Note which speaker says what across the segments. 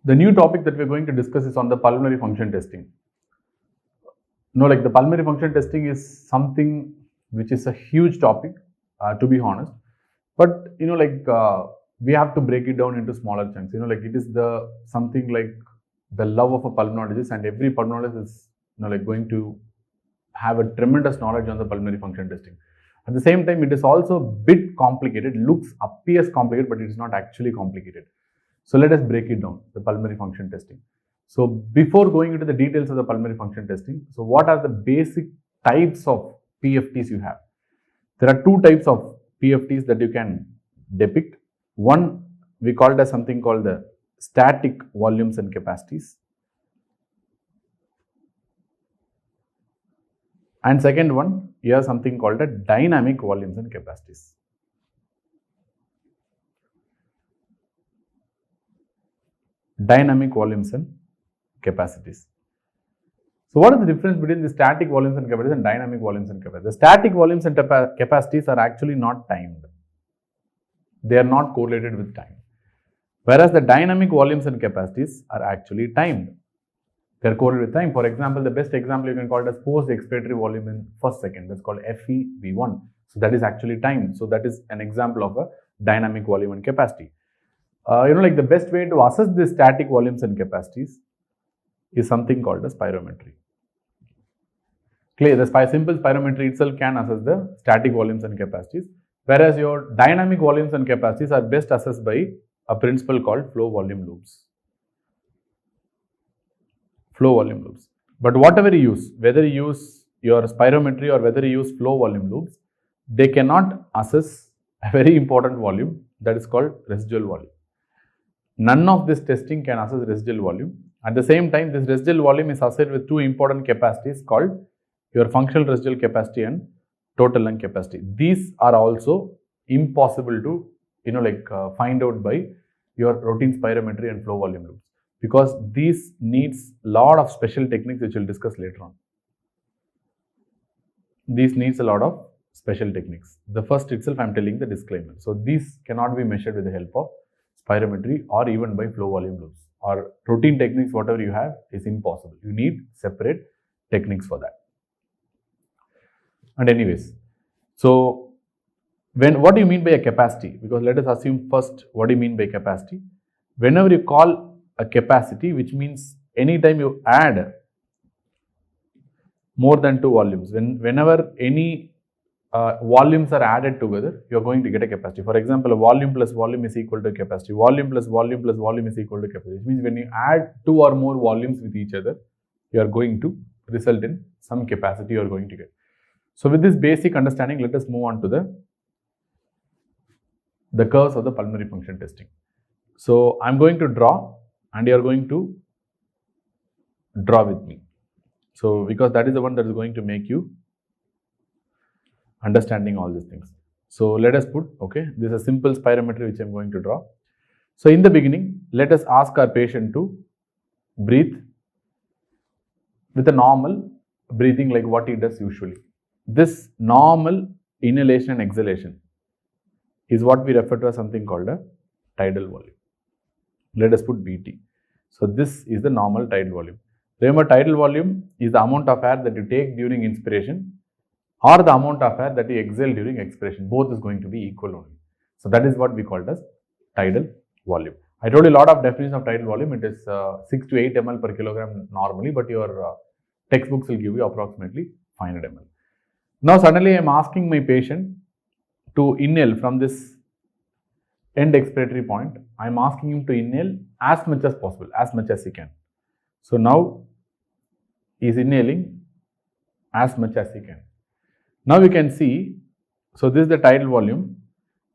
Speaker 1: The new topic that we're going to discuss is on the pulmonary function testing. Like the pulmonary function testing is something which is a huge topic, to be honest. But we have to break it down into smaller chunks. It is something like the love of a pulmonologist, and every pulmonologist is going to have a tremendous knowledge on the pulmonary function testing. At the same time, it is also a bit complicated. Appears complicated, but it is not actually complicated. So let us break it down, the pulmonary function testing. So before going into the details of the pulmonary function testing, so what are the basic types of PFTs you have? There are two types of PFTs that you can depict. One, we call it as something called the static volumes and capacities. And second one, you have something called a dynamic volumes and capacities. Dynamic volumes and capacities. So what is the difference between the static volumes and capacities and dynamic volumes and capacities? The static volumes and capacities are actually not timed. They are not correlated with time. Whereas the dynamic volumes and capacities are actually timed. They are correlated with time. For example, the best example you can call it as forced expiratory volume in first second. That's called FEV1. So that is actually timed. So that is an example of a dynamic volume and capacity. The best way to assess the static volumes and capacities is something called as spirometry. Clear, the simple spirometry itself can assess the static volumes and capacities, whereas your dynamic volumes and capacities are best assessed by a principle called flow volume loops. Flow volume loops. But whatever you use, whether you use your spirometry or whether you use flow volume loops, they cannot assess a very important volume that is called residual volume. None of this testing can assess residual volume. At the same time, this residual volume is assessed with two important capacities called your functional residual capacity and total lung capacity. These are also impossible to find out by your routine spirometry and flow volume loops, because these needs a lot of special techniques which we'll discuss later on. These needs a lot of special techniques. The first itself I am telling the disclaimer. So these cannot be measured with the help of spirometry or even by flow volume loops, or routine techniques. Whatever you have is impossible. You need separate techniques for that. And anyways, so what do you mean by a capacity? Because let us assume first, what do you mean by capacity? Whenever you call a capacity, which means anytime you add more than two volumes, whenever any volumes are added together, you are going to get a capacity. For example, a volume plus volume is equal to capacity. Volume plus volume plus volume is equal to capacity. Which means when you add two or more volumes with each other, you are going to result in some capacity you are going to get. So with this basic understanding, let us move on to the curves of the pulmonary function testing. So I am going to draw and you are going to draw with me. So because that is the one that is going to make you understanding all these things. So let us put, this is a simple spirometry which I am going to draw. So in the beginning, let us ask our patient to breathe with a normal breathing like what he does usually. This normal inhalation and exhalation is what we refer to as something called a tidal volume. Let us put BT. So this is the normal tidal volume. Remember, tidal volume is the amount of air that you take during inspiration or the amount of air that you exhale during expiration. Both is going to be equal only. So that is what we call it as tidal volume. I told you a lot of definition of tidal volume. It is 6 to 8 ml per kilogram normally, but your textbooks will give you approximately 500 ml. Now suddenly I am asking my patient to inhale from this end expiratory point. I am asking him to inhale as much as possible, as much as he can. So now he is inhaling as much as he can. Now you can see, so this is the tidal volume,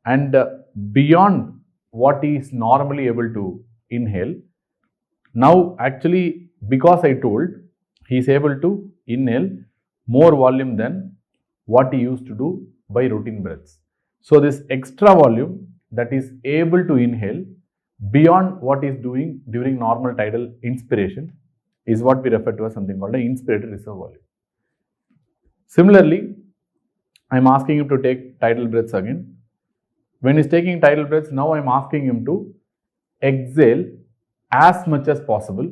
Speaker 1: and beyond what he is normally able to inhale, now actually because I told he is able to inhale more volume than what he used to do by routine breaths. So this extra volume that is able to inhale beyond what he is doing during normal tidal inspiration is what we refer to as something called an inspiratory reserve volume. Similarly, I am asking him to take tidal breaths again. When he is taking tidal breaths, now I am asking him to exhale as much as possible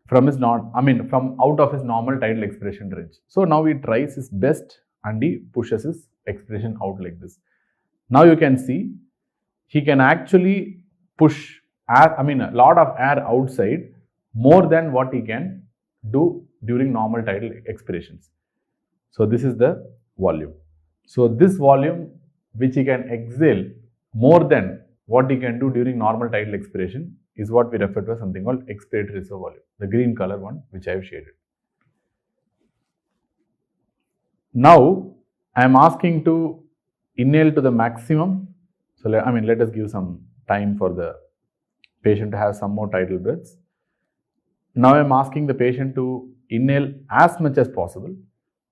Speaker 1: from his from out of his normal tidal expiration range. So now he tries his best and he pushes his expiration out like this. Now you can see he can actually push a lot of air outside more than what he can do during normal tidal expirations. So this is the volume. So this volume which he can exhale more than what he can do during normal tidal expiration is what we refer to as something called expiratory reserve volume, the green color one which I have shaded. Now I am asking to inhale to the maximum. So let us give some time for the patient to have some more tidal breaths. Now I am asking the patient to inhale as much as possible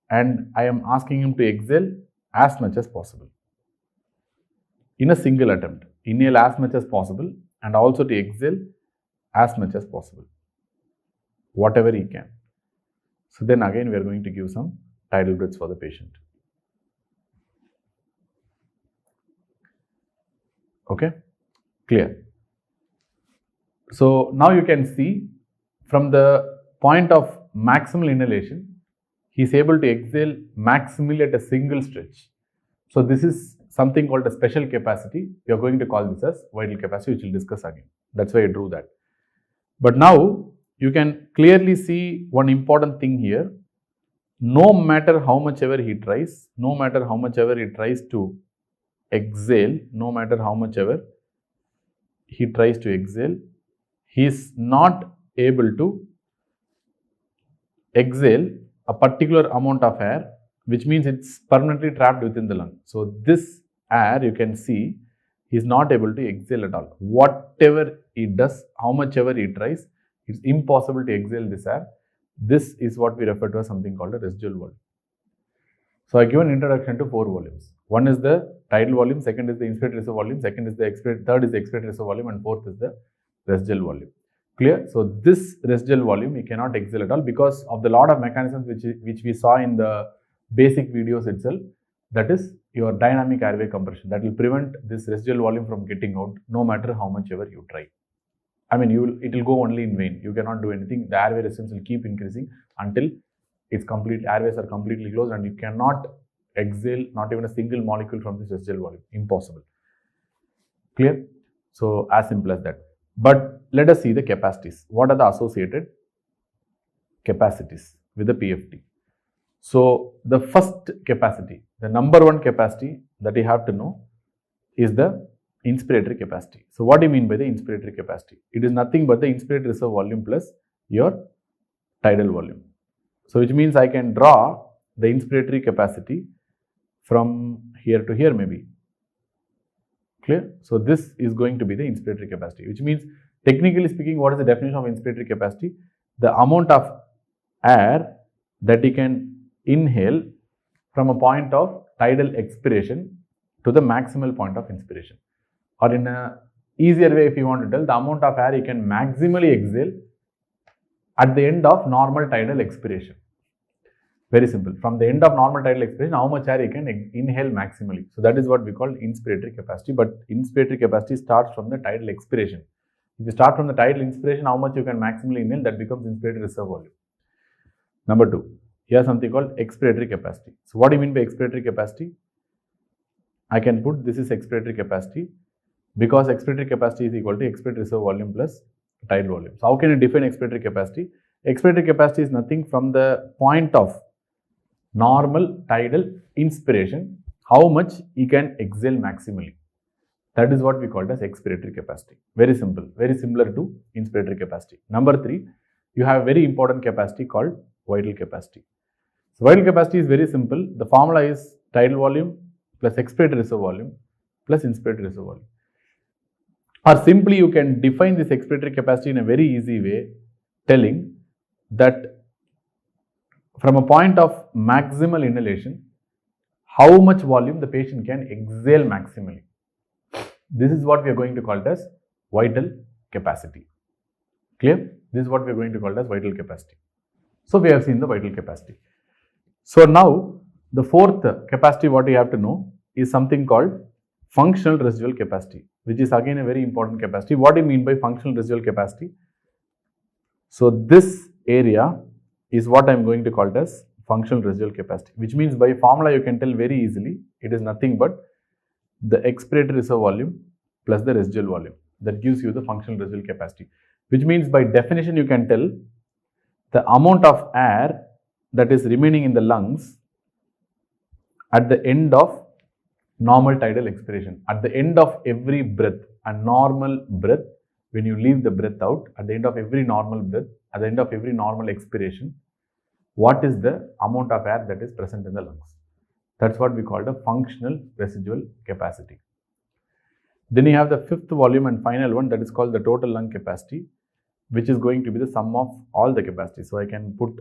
Speaker 1: and I am asking him to exhale as much as possible in a single attempt. Inhale as much as possible and also to exhale as much as possible, whatever he can. So then again we are going to give some tidal breaths for the patient. Okay, clear. So now you can see from the point of maximal inhalation, he is able to exhale maximally at a single stretch. So this is something called a special capacity. We are going to call this as vital capacity, which we will discuss again. That's why I drew that. But now you can clearly see one important thing here. No matter how much ever he tries, no matter how much ever he tries to exhale, no matter how much ever he tries to exhale, he is not able to exhale a particular amount of air, which means it's permanently trapped within the lung. So this air, you can see, he is not able to exhale at all. Whatever he does, how much ever he tries, it's impossible to exhale this air. This is what we refer to as something called a residual volume. So I give an introduction to 4 volumes. One is the tidal volume, second is the inspiratory reserve volume, third is the expiratory reserve volume, and fourth is the residual volume. Clear? So this residual volume, you cannot exhale at all because of the lot of mechanisms which we saw in the basic videos itself. That is your dynamic airway compression that will prevent this residual volume from getting out no matter how much ever you try. It will go only in vain. You cannot do anything. The airway resistance will keep increasing until airways are completely closed and you cannot exhale not even a single molecule from this residual volume. Impossible. Clear? So as simple as that. But let us see the capacities. What are the associated capacities with the PFT? So the first capacity, the number one capacity that you have to know is the inspiratory capacity. So what do you mean by the inspiratory capacity? It is nothing but the inspiratory reserve volume plus your tidal volume. So which means I can draw the inspiratory capacity from here to here maybe. Clear? So this is going to be the inspiratory capacity, which means technically speaking, what is the definition of inspiratory capacity? The amount of air that you can inhale from a point of tidal expiration to the maximal point of inspiration. Or in a easier way, if you want to tell, the amount of air you can maximally exhale at the end of normal tidal expiration. Very simple. From the end of normal tidal expiration, how much air you can inhale maximally. So that is what we call inspiratory capacity. But inspiratory capacity starts from the tidal expiration. If you start from the tidal inspiration, how much you can maximally inhale, that becomes inspiratory reserve volume. Number 2, here something called expiratory capacity. So what do you mean by expiratory capacity? I can put this is expiratory capacity because expiratory capacity is equal to expiratory reserve volume plus tidal volume. So how can you define expiratory capacity? Expiratory capacity is nothing from the point of normal tidal inspiration, how much you can exhale maximally. That is what we call as expiratory capacity. Very simple, very similar to inspiratory capacity. Number 3, you have a very important capacity called vital capacity. So vital capacity is very simple. The formula is tidal volume plus expiratory reserve volume plus inspiratory reserve volume. Or simply you can define this expiratory capacity in a very easy way, telling that from a point of maximal inhalation, how much volume the patient can exhale maximally. This is what we are going to call it as vital capacity. Clear? This is what we are going to call it as vital capacity. So we have seen the vital capacity. So now the fourth capacity what you have to know is something called functional residual capacity, which is again a very important capacity. What do you mean by functional residual capacity? So this area is what I am going to call it as functional residual capacity, which means by formula you can tell very easily it is nothing but the expiratory reserve volume plus the residual volume. That gives you the functional residual capacity, which means by definition you can tell the amount of air that is remaining in the lungs at the end of normal tidal expiration. At the end of every breath, a normal breath, when you leave the breath out, at the end of every normal breath, at the end of every normal expiration, what is the amount of air that is present in the lungs? That's what we call the functional residual capacity. Then you have the fifth volume and final one, that is called the total lung capacity, which is going to be the sum of all the capacities. So I can put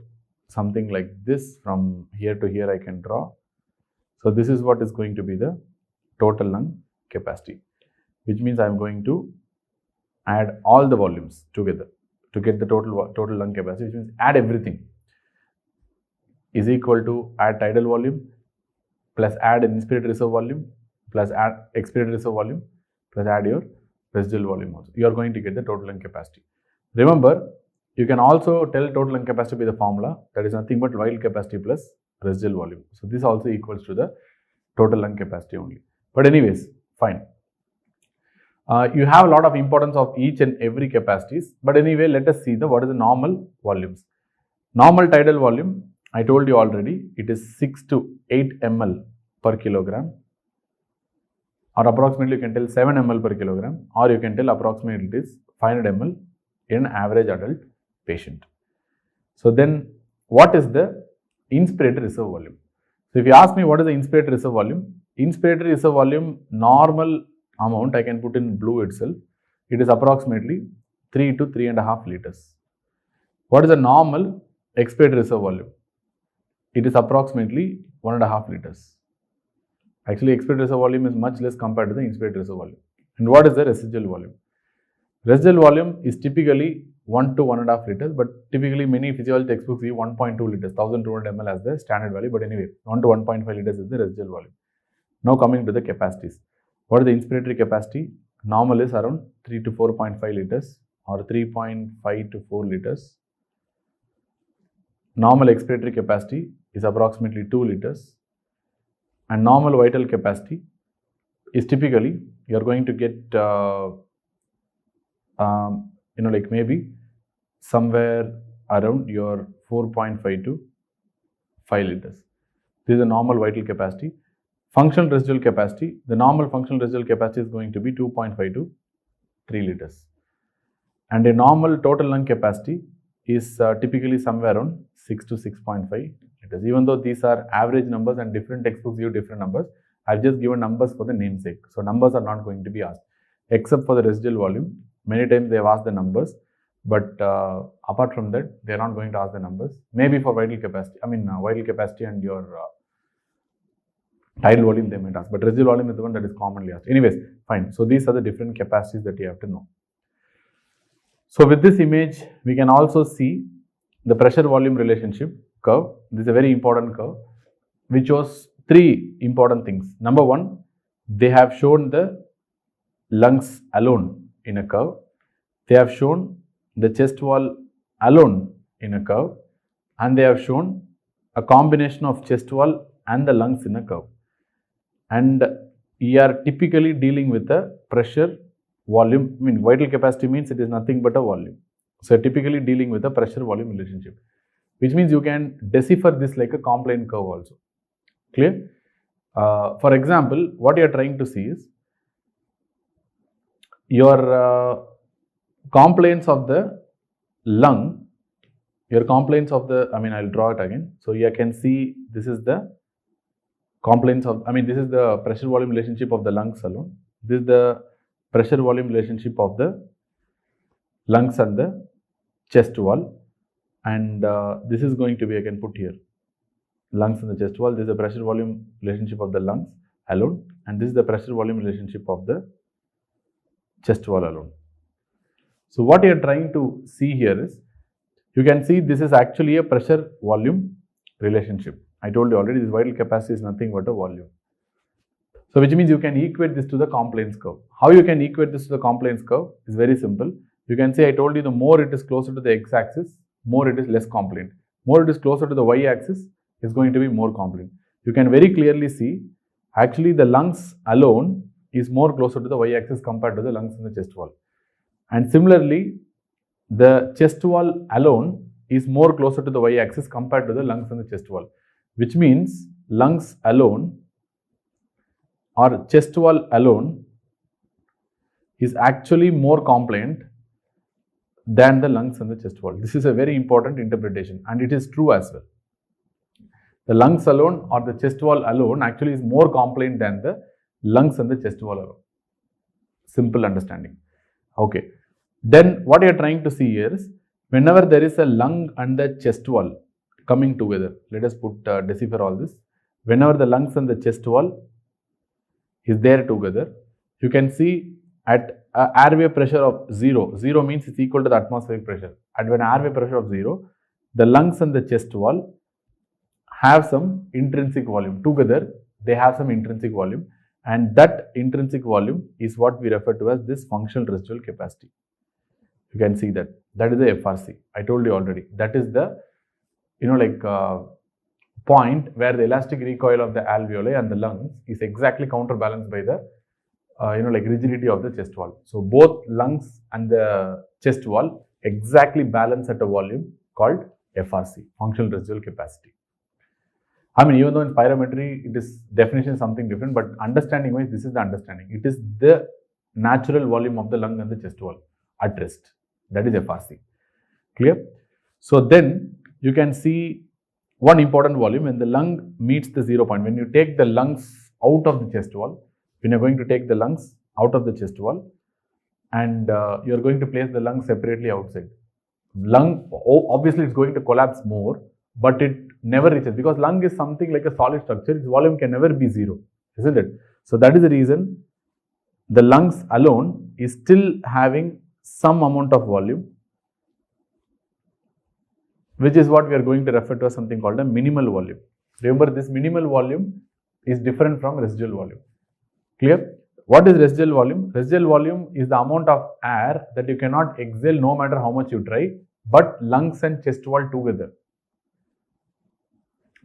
Speaker 1: something like this, from here to here I can draw. So this is what is going to be the total lung capacity, which means I am going to add all the volumes together to get the total lung capacity, which means add everything is equal to add tidal volume plus add inspiratory reserve volume plus add expiratory reserve volume plus add your residual volume also. You are going to get the total lung capacity. Remember, you can also tell total lung capacity by the formula, that is nothing but vital capacity plus residual volume. So this also equals to the total lung capacity only. But anyways, fine. You have a lot of importance of each and every capacities. But anyway, let us see what is the normal volumes. Normal tidal volume, I told you already, it is 6 to 8 ml per kilogram, or approximately you can tell 7 ml per kilogram, or you can tell approximately it is 500 ml in an average adult patient. So then what is the inspiratory reserve volume? So if you ask me what is the inspiratory reserve volume, inspiratory reserve volume normal amount I can put in blue itself, it is approximately 3 to 3.5 liters. What is the normal expiratory reserve volume? It is approximately 1.5 liters. Actually, expiratory reserve volume is much less compared to the inspiratory reserve volume. And what is the residual volume? Residual volume is typically 1 to 1.5 liters, but typically many physiology textbooks give 1.2 liters, 1200 ml as the standard value. But anyway, 1 to 1.5 liters is the residual volume. Now coming to the capacities. What is the inspiratory capacity? Normal is around 3 to 4.5 liters or 3.5 to 4 liters. Normal expiratory capacity is approximately 2 liters. And normal vital capacity is typically, you are going to get, like maybe somewhere around your 4.5 to 5 liters. This is a normal vital capacity. Functional residual capacity, the normal functional residual capacity is going to be 2.5 to 3 liters. And a normal total lung capacity is typically somewhere around 6 to 6.5 liters. Even though these are average numbers and different textbooks give different numbers, I've just given numbers for the namesake. So numbers are not going to be asked, except for the residual volume. Many times they have asked the numbers, but apart from that, they are not going to ask the numbers. Maybe for vital capacity, vital capacity and your tidal volume they might ask, but residual volume is the one that is commonly asked. Anyways, fine. So these are the different capacities that you have to know. So with this image, we can also see the pressure volume relationship curve. This is a very important curve, which shows three important things. Number one, they have shown the lungs alone in a curve. They have shown the chest wall alone in a curve, and they have shown a combination of chest wall and the lungs in a curve. And we are typically dealing with a pressure volume. Vital capacity means it is nothing but a volume. So typically dealing with a pressure volume relationship, which means you can decipher this like a complaint curve also. Clear? For example, what you are trying to see is your complaints of the lung, your complaints of the, I'll draw it again. So you can see this is the complaints of, this is the pressure volume relationship of the lungs alone. This is the pressure volume relationship of the lungs and the chest wall. And this is going to be, I can put here, lungs and the chest wall. This is the pressure volume relationship of the lungs alone. And this is the pressure volume relationship of the chest wall alone. So what you are trying to see here is, you can see this is actually a pressure volume relationship. I told you already, this vital capacity is nothing but a volume. So which means you can equate this to the compliance curve. How you can equate this to the compliance curve is very simple. You can say, I told you, the more it is closer to the x-axis, more it is less compliant. More it is closer to the y-axis, is going to be more compliant. You can very clearly see, actually the lungs alone is more closer to the y-axis compared to the lungs in the chest wall. And similarly, the chest wall alone is more closer to the y-axis compared to the lungs in the chest wall, which means lungs alone or chest wall alone is actually more compliant than the lungs and the chest wall. This is a very important interpretation, and it is true as well. The lungs alone or the chest wall alone actually is more compliant than the lungs and the chest wall alone. Simple understanding. Okay. Then what you are trying to see here is, whenever there is a lung and the chest wall coming together, let us decipher all this. Whenever the lungs and the chest wall is there together, you can see at airway pressure of 0, 0 means it's equal to the atmospheric pressure. At an airway pressure of 0, the lungs and the chest wall have some intrinsic volume. Together, they have some intrinsic volume, and that intrinsic volume is what we refer to as this functional residual capacity. You can see that. That is the FRC. I told you already. That is the, point where the elastic recoil of the alveoli and the lungs is exactly counterbalanced by the rigidity of the chest wall. So both lungs and the chest wall exactly balance at a volume called FRC, functional residual capacity. I mean, even though in spirometry it is definition something different, but understanding wise, this is the understanding. It is the natural volume of the lung and the chest wall at rest. That is FRC. Clear? So then you can see one important volume when the lung meets the 0 point. When you take the lungs out of the chest wall, when you are going to take the lungs out of the chest wall, and you are going to place the lung separately outside. Lung, obviously, it's going to collapse more, but it never reaches, because lung is something like a solid structure. Its volume can never be 0, isn't it? So that is the reason the lungs alone is still having some amount of volume, which is what we are going to refer to as something called a minimal volume. Remember, this minimal volume is different from residual volume. Clear? What is residual volume? Residual volume is the amount of air that you cannot exhale no matter how much you try, but lungs and chest wall together.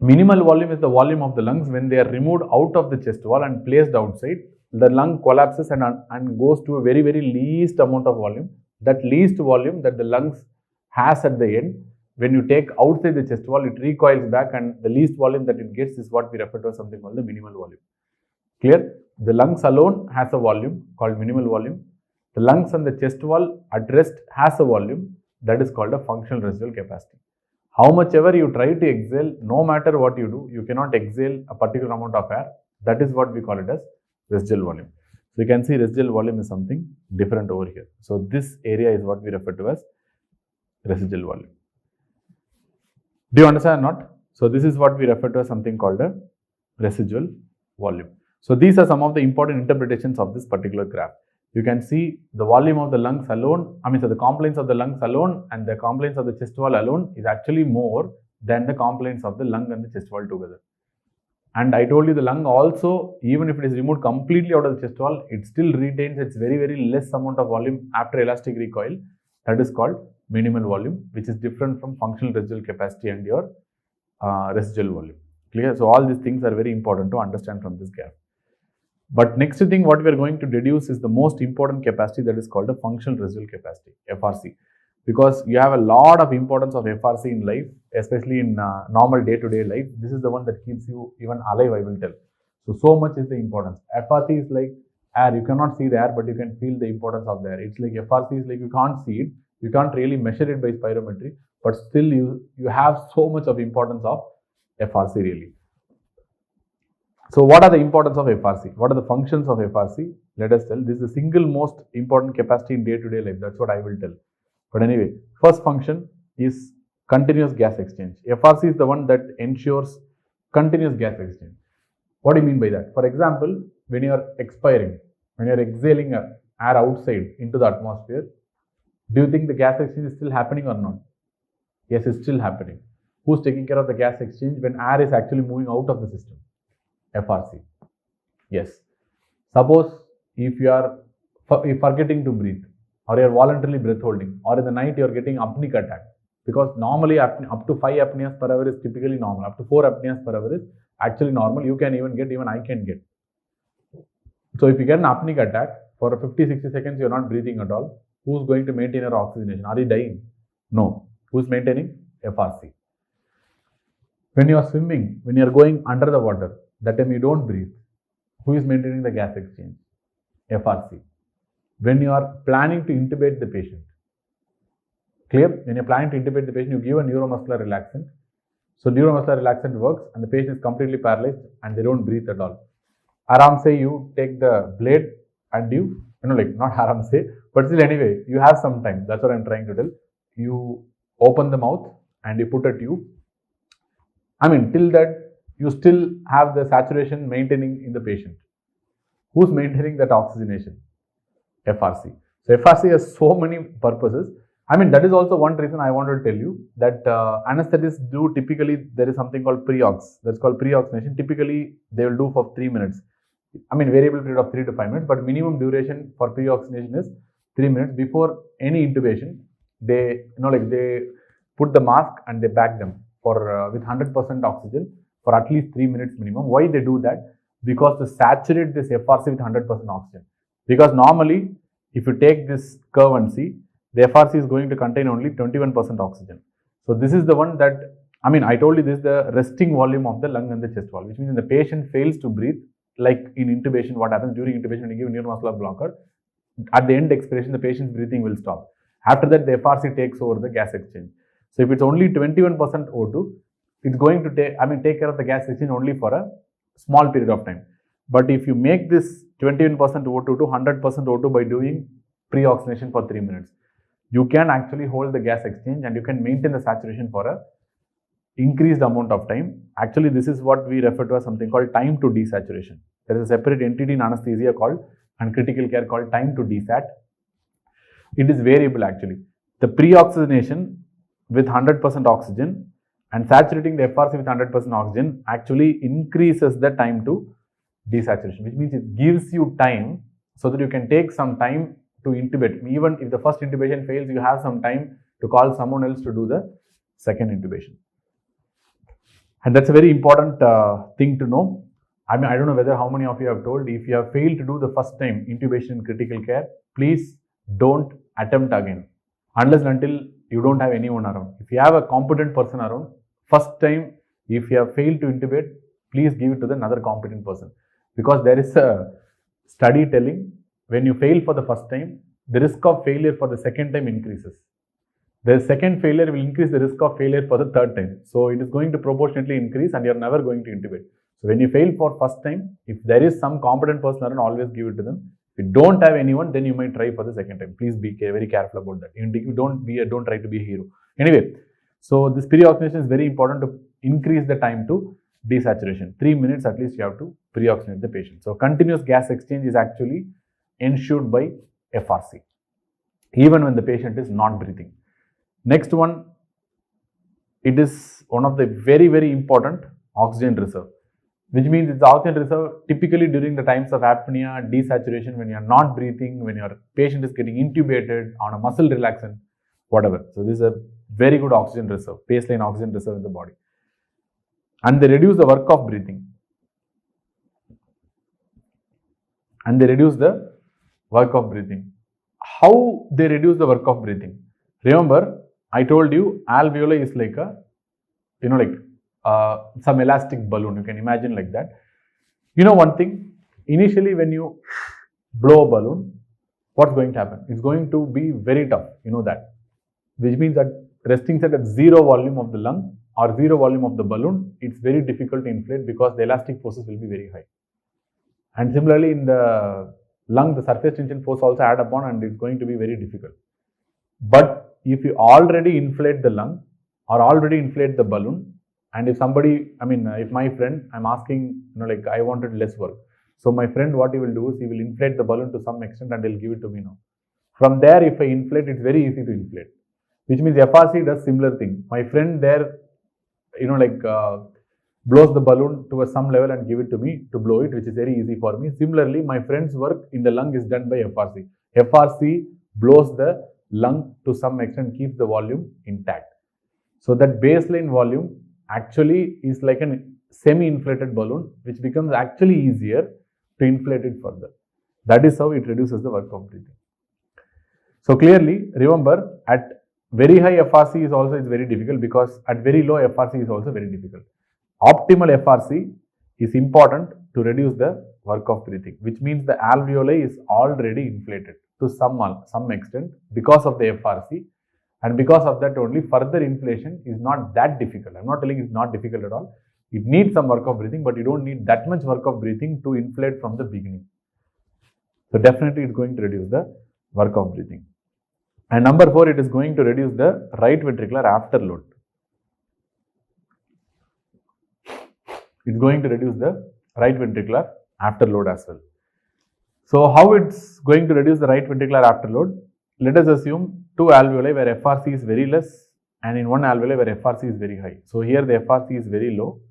Speaker 1: Minimal volume is the volume of the lungs when they are removed out of the chest wall and placed outside. The lung collapses and goes to a very, very least amount of volume. That least volume that the lungs has at the end, when you take outside the chest wall, it recoils back, and the least volume that it gets is what we refer to as something called the minimal volume. Clear? The lungs alone has a volume called minimal volume. The lungs and the chest wall at rest has a volume that is called a functional residual capacity. How much ever you try to exhale, no matter what you do, you cannot exhale a particular amount of air. That is what we call it as residual volume. So you can see residual volume is something different over here. So this area is what we refer to as residual volume. Do you understand or not? So this is what we refer to as something called a residual volume. So these are some of the important interpretations of this particular graph. You can see the volume of the lungs alone, the compliance of the lungs alone and the compliance of the chest wall alone is actually more than the compliance of the lung and the chest wall together. And I told you the lung also, even if it is removed completely out of the chest wall, it still retains its very, very less amount of volume after elastic recoil. That is called minimal volume, which is different from functional residual capacity and your residual volume. Clear? So all these things are very important to understand from this graph. But next thing what we are going to deduce is the most important capacity, that is called a functional residual capacity, FRC. Because you have a lot of importance of FRC in life, especially in normal day-to-day life. This is the one that keeps you even alive, I will tell. So much is the importance. FRC is like air. You cannot see the air, but you can feel the importance of the air. It's like FRC is like you can't see it. You can't really measure it by spirometry, but still you have so much of importance of FRC really. So what are the importance of FRC? What are the functions of FRC? Let us tell. This is the single most important capacity in day-to-day life. That's what I will tell. But anyway, first function is continuous gas exchange. FRC is the one that ensures continuous gas exchange. What do you mean by that? For example, when you are expiring, when you are exhaling air outside into the atmosphere, do you think the gas exchange is still happening or not? Yes, it's still happening. Who's taking care of the gas exchange when air is actually moving out of the system? FRC. Yes. Suppose if you are forgetting to breathe, or you are voluntarily breath holding, or in the night you are getting apneic attack, because normally up to 5 apneas per hour is typically normal, up to 4 apneas per hour is actually normal. You can even get, even I can get. So if you get an apneic attack for 50-60 seconds, you are not breathing at all. Who's going to maintain your oxygenation? Are you dying? No. Who's maintaining? FRC. When you are swimming, when you are going under the water, that time you don't breathe. Who is maintaining the gas exchange? FRC. When you are planning to intubate the patient, clear? When you're planning to intubate the patient, you give a neuromuscular relaxant. So neuromuscular relaxant works and the patient is completely paralyzed and they don't breathe at all. Aram say you take the blade and you like not Aram say, but still anyway, you have some time. That's what I'm trying to tell. You open the mouth and you put a tube. Till that you still have the saturation maintaining in the patient. Who's maintaining that oxygenation? FRC. So FRC has so many purposes. That is also one reason I wanted to tell you that anesthetists do typically, there is something called pre-ox. That's called pre-oxygenation. Typically, they will do for 3 minutes. Variable period of 3 to 5 minutes, but minimum duration for pre-oxygenation is 3 minutes. Before any intubation, they they put the mask and they bag them for with 100% oxygen for at least 3 minutes minimum. Why they do that? Because to saturate this FRC with 100% oxygen. Because normally, if you take this curve and see, the FRC is going to contain only 21% oxygen. So this is the one that, I told you this is the resting volume of the lung and the chest wall, which means when the patient fails to breathe, like in intubation, what happens during intubation when you give neuromuscular blocker, at the end expiration, the patient's breathing will stop. After that, the FRC takes over the gas exchange. So if it's only 21% O2, it's going to take care of the gas exchange only for a small period of time. But if you make this 21% O2 to 100% O2 by doing pre-oxygenation for 3 minutes, you can actually hold the gas exchange and you can maintain the saturation for a increased amount of time. Actually, this is what we refer to as something called time to desaturation. There is a separate entity in anesthesia called and critical care called time to desat. It is variable actually. The pre-oxygenation with 100% oxygen and saturating the FRC with 100% oxygen actually increases the time to desaturation, which means it gives you time so that you can take some time to intubate. Even if the first intubation fails, you have some time to call someone else to do the second intubation. And that's a very important thing to know. I don't know whether how many of you have told, if you have failed to do the first time intubation in critical care, please don't attempt again unless and until you don't have anyone around. If you have a competent person around, first time, if you have failed to intubate, please give it to another competent person. Because there is a study telling when you fail for the first time, the risk of failure for the second time increases. The second failure will increase the risk of failure for the third time. So it is going to proportionately increase and you are never going to intubate. So when you fail for first time, if there is some competent person around, always give it to them. If you don't have anyone, then you might try for the second time. Please be very careful about that. You don't try to be a hero. Anyway, so this pre-oxygenation is very important to increase the time to desaturation. 3 minutes at least you have to pre-oxygenate the patient. So continuous gas exchange is actually ensured by FRC, even when the patient is not breathing. Next one, it is one of the very, very important oxygen reserve, which means it's oxygen reserve typically during the times of apnea, desaturation, when you are not breathing, when your patient is getting intubated on a muscle relaxant, whatever. So this is a very good oxygen reserve, baseline oxygen reserve in the body. And they reduce the work of breathing. How they reduce the work of breathing? Remember, I told you alveoli is like a, some elastic balloon. You can imagine like that. One thing, initially when you blow a balloon, what's going to happen? It's going to be very tough, that. Which means that resting at zero volume of the lung or zero volume of the balloon, it's very difficult to inflate because the elastic forces will be very high. And similarly in the lung, the surface tension force also add upon and it's going to be very difficult. But if you already inflate the lung or already inflate the balloon, and if somebody, if my friend, I'm asking, I wanted less work. So my friend, what he will do is he will inflate the balloon to some extent and he'll give it to me now. From there, if I inflate, it's very easy to inflate. Which means FRC does similar thing. My friend there, blows the balloon to some level and give it to me to blow it, which is very easy for me. Similarly, my friend's work in the lung is done by FRC. FRC blows the lung to some extent, keeps the volume intact. So that baseline volume actually is like a semi-inflated balloon, which becomes actually easier to inflate it further. That is how it reduces the work of breathing. So clearly, remember, at very high FRC is also very difficult, because at very low FRC is also very difficult. Optimal FRC is important to reduce the work of breathing, which means the alveoli is already inflated to some extent because of the FRC, and because of that only further inflation is not that difficult. I'm not telling it's not difficult at all. It needs some work of breathing, but you don't need that much work of breathing to inflate from the beginning. So definitely it's going to reduce the work of breathing. And number 4, it is going to reduce the right ventricular afterload. It's going to reduce the right ventricular afterload as well. So how it's going to reduce the right ventricular afterload? Let us assume 2 alveoli where FRC is very less, and in 1 alveoli where FRC is very high. So here the FRC is very low,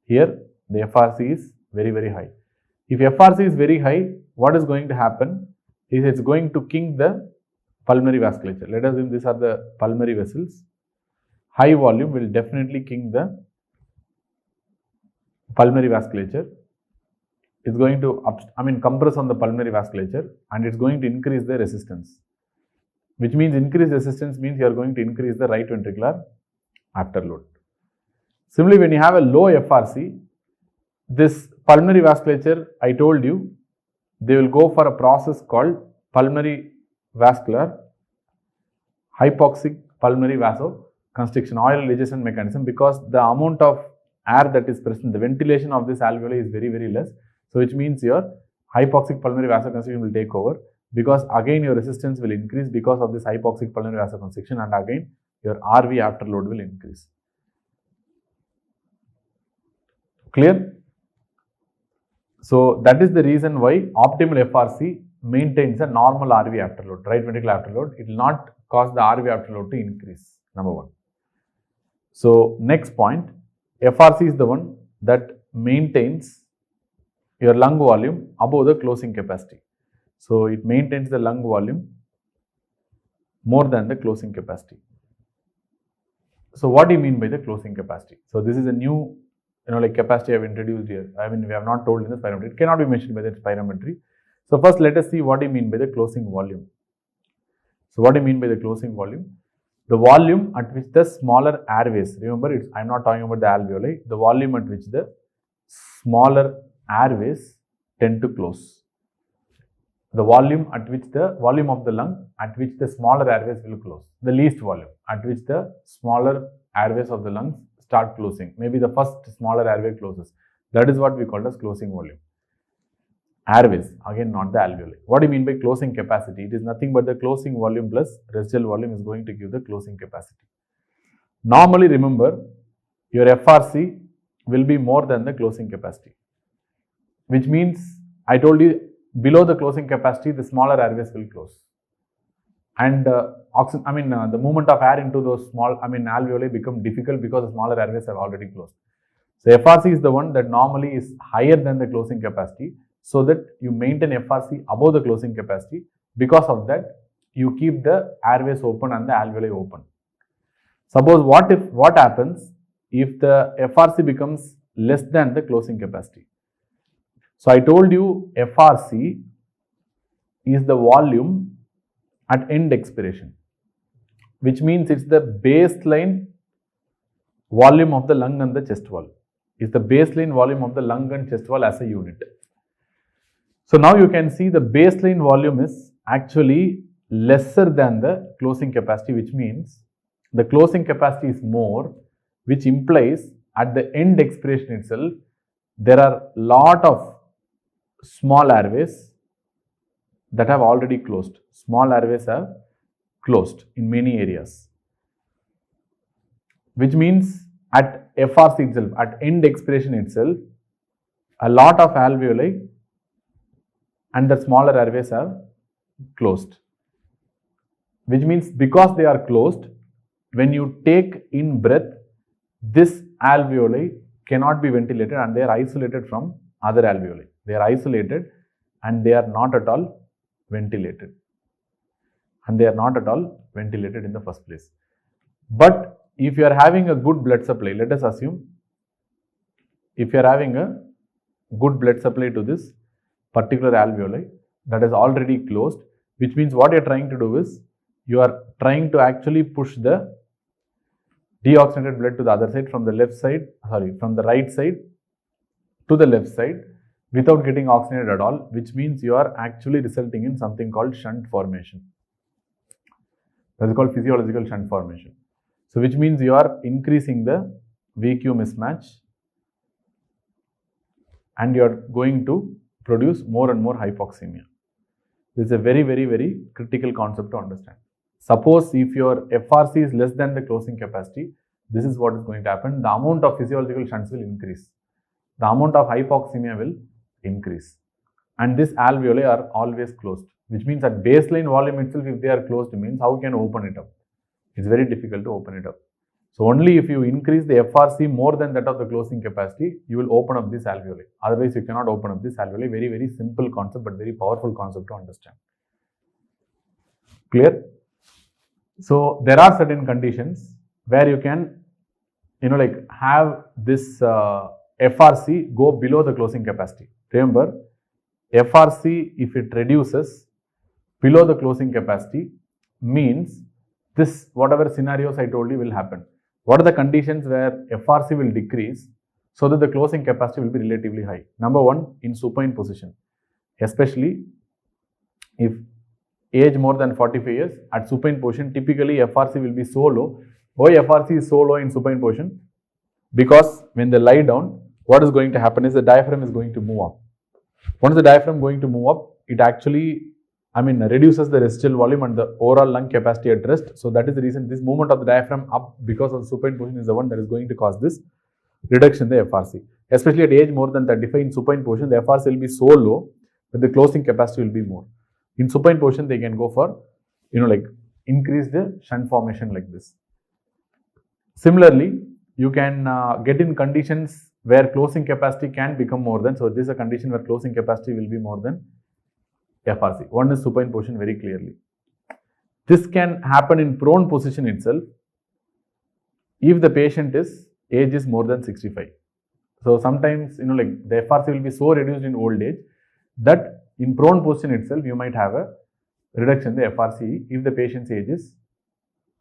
Speaker 1: here the FRC is very, very high. If FRC is very high, what is going to happen is it's going to kink the pulmonary vasculature. Let us assume these are the pulmonary vessels. High volume will definitely kink the pulmonary vasculature. It's going to compress on the pulmonary vasculature, and it's going to increase the resistance, which means increased resistance means you are going to increase the right ventricular afterload. Similarly, when you have a low FRC, this pulmonary vasculature, I told you, they will go for a process called pulmonary vascular hypoxic pulmonary vasoconstriction, oil digestion mechanism, because the amount of air that is present, the ventilation of this alveoli is very, very less. So which means your hypoxic pulmonary vasoconstriction will take over, because again your resistance will increase because of this hypoxic pulmonary vasoconstriction, and again your RV afterload will increase. Clear? So that is the reason why optimal FRC maintains a normal RV afterload, right ventricular afterload. It will not cause the RV afterload to increase, number 1. So next point, FRC is the one that maintains your lung volume above the closing capacity. So it maintains the lung volume more than the closing capacity. So what do you mean by the closing capacity? So this is a new capacity I have introduced here. We have not told in the spirometry. It cannot be measured by the spirometry. So first let us see what do you mean by the closing volume. So what do you mean by the closing volume? The volume at which the smaller airways, remember I am not talking about the alveoli, the volume at which the smaller airways tend to close. The volume at which the volume of the lung at which the smaller airways will close. The least volume at which the smaller airways of the lungs start closing. Maybe the first smaller airway closes. That is what we call as closing volume. Airways, again not the alveoli. What do you mean by closing capacity? It is nothing but the closing volume plus residual volume is going to give the closing capacity. Normally remember, your FRC will be more than the closing capacity, which means I told you below the closing capacity the smaller airways will close, and the movement of air into those small alveoli become difficult because the smaller airways have already closed. So FRC is the one that normally is higher than the closing capacity, so that you maintain FRC above the closing capacity. Because of that, you keep the airways open and the alveoli open. Suppose what happens if the FRC becomes less than the closing capacity? So I told you FRC is the volume at end expiration, which means it's the baseline volume of the lung and the chest wall. Is the baseline volume of the lung and chest wall as a unit. So now you can see the baseline volume is actually lesser than the closing capacity, which means the closing capacity is more, which implies at the end expiration itself there are lot of small airways that have already closed. Small airways have closed in many areas, which means at FRC itself, at end expiration itself, a lot of alveoli and the smaller airways have closed, which means because they are closed, when you take in breath, this alveoli cannot be ventilated and they are isolated from other alveoli. They are isolated and they are not at all ventilated. And they are not at all ventilated in the first place. But if you are having a good blood supply, let us assume if you are having a good blood supply to this particular alveoli that is already closed, which means what you are trying to do is you are trying to actually push the deoxygenated blood to the other side from the right side to the left side without getting oxygenated at all, which means you are actually resulting in something called shunt formation. That is called physiological shunt formation. So which means you are increasing the VQ mismatch and you are going to produce more and more hypoxemia. This is a very, very, very critical concept to understand. Suppose if your FRC is less than the closing capacity, this is what is going to happen. The amount of physiological shunts will increase. The amount of hypoxemia will increase. And these alveoli are always closed, which means at baseline volume itself, if they are closed, means how can you open it up? It's very difficult to open it up. So only if you increase the FRC more than that of the closing capacity, you will open up this alveoli. Otherwise, you cannot open up this alveoli. Very, very simple concept, but very powerful concept to understand. Clear? So there are certain conditions where you can, have this FRC go below the closing capacity. Remember, FRC, if it reduces below the closing capacity, means this, whatever scenarios I told you will happen. What are the conditions where FRC will decrease so that the closing capacity will be relatively high? Number one, in supine position, especially if age more than 45 years, at supine position, typically FRC will be so low. Why FRC is so low in supine position? Because when they lie down, what is going to happen is the diaphragm is going to move up. Once the diaphragm going to move up, it actually, reduces the residual volume and the overall lung capacity at rest. So that is the reason this movement of the diaphragm up because of the supine position is the one that is going to cause this reduction in the FRC. Especially at age more than 35 in supine position, the FRC will be so low that the closing capacity will be more. In supine position, they can go for, increase the shunt formation like this. Similarly, you can get in conditions where closing capacity can become more than, so this is a condition where closing capacity will be more than FRC. One is supine position very clearly. This can happen in prone position itself if the patient age is more than 65. So sometimes, the FRC will be so reduced in old age that in prone position itself, you might have a reduction in the FRC if the patient's age is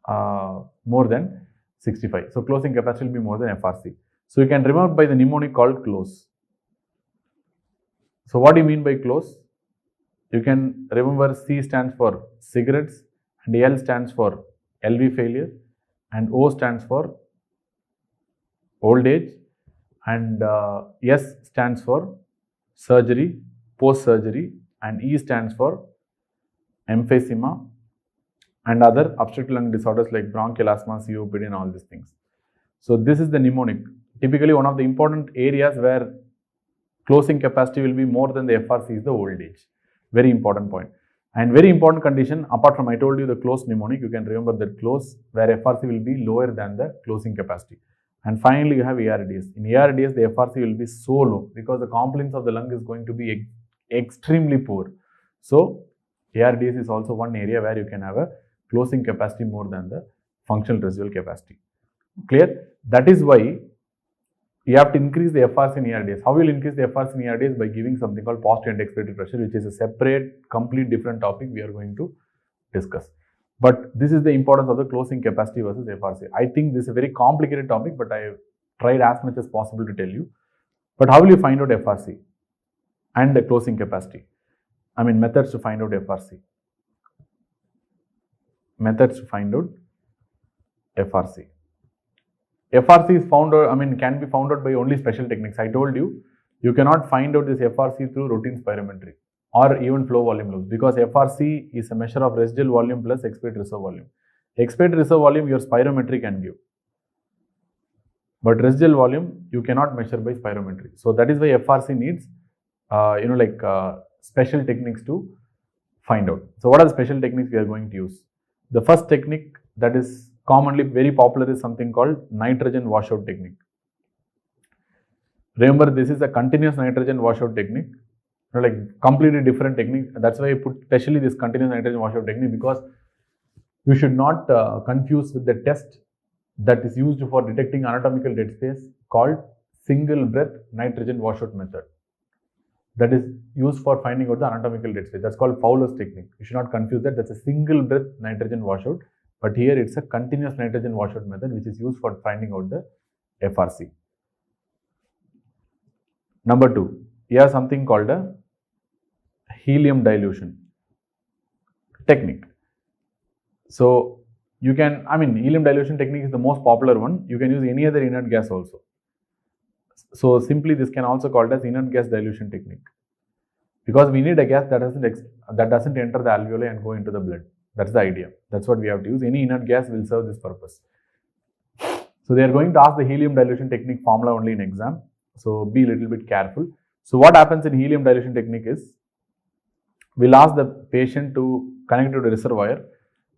Speaker 1: more than 65. So closing capacity will be more than FRC. So you can remember by the mnemonic called close. So what do you mean by close? You can remember C stands for cigarettes and L stands for LV failure and O stands for old age and S stands for surgery, post-surgery and E stands for emphysema and other obstructive lung disorders like bronchial asthma, COPD and all these things. So this is the mnemonic. Typically one of the important areas where closing capacity will be more than the FRC is the old age. Very important point. And very important condition, apart from I told you the close mnemonic, you can remember that close where FRC will be lower than the closing capacity. And finally you have ARDS. In ARDS the FRC will be so low because the compliance of the lung is going to be extremely poor. So ARDS is also one area where you can have a closing capacity more than the functional residual capacity. Clear? That is why you have to increase the FRC in ARDS. How will you increase the FRC in ARDS? By giving something called positive end expiratory pressure, which is a separate, complete different topic we are going to discuss. But this is the importance of the closing capacity versus FRC. I think this is a very complicated topic, but I tried as much as possible to tell you. But how will you find out FRC and the closing capacity? Methods to find out FRC. Methods to find out FRC. FRC is found out, can be found out by only special techniques. I told you, you cannot find out this FRC through routine spirometry or even flow volume loops because FRC is a measure of residual volume plus expiratory reserve volume. Expiratory reserve volume your spirometry can give, but residual volume you cannot measure by spirometry. So that is why FRC needs, special techniques to find out. So what are the special techniques we are going to use? The first technique that is commonly very popular is something called nitrogen washout technique. Remember, this is a continuous nitrogen washout technique, like completely different technique. That's why I put especially this continuous nitrogen washout technique, because you should not confuse with the test that is used for detecting anatomical dead space called single breath nitrogen washout method. That is used for finding out the anatomical dead space. That's called Fowler's technique. You should not confuse that. That's a single breath nitrogen washout. But here it's a continuous nitrogen washout method which is used for finding out the FRC. Number 2, you have something called a helium dilution technique. So you can, helium dilution technique is the most popular one. You can use any other inert gas also. So simply this can also called as inert gas dilution technique, because we need a gas that doesn't enter the alveoli and go into the blood. That's the idea. That's what we have to use. Any inert gas will serve this purpose. So they are going to ask the helium dilution technique formula only in exam. So be a little bit careful. So what happens in helium dilution technique is, we'll ask the patient to connect to the reservoir.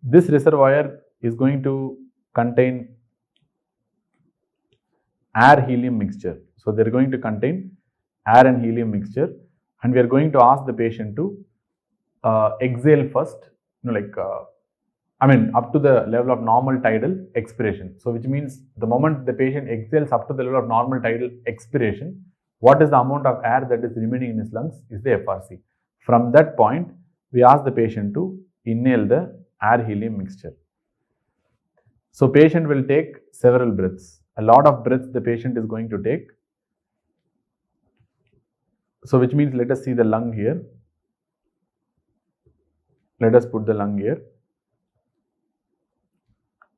Speaker 1: This reservoir is going to contain air helium mixture. So they're going to contain air and helium mixture, and we are going to ask the patient to exhale first, up to the level of normal tidal expiration. So which means the moment the patient exhales up to the level of normal tidal expiration, what is the amount of air that is remaining in his lungs is the FRC. From that point, we ask the patient to inhale the air helium mixture. So patient will take several breaths. A lot of breaths the patient is going to take. So which means, let us see the lung here. Let us put the lung here.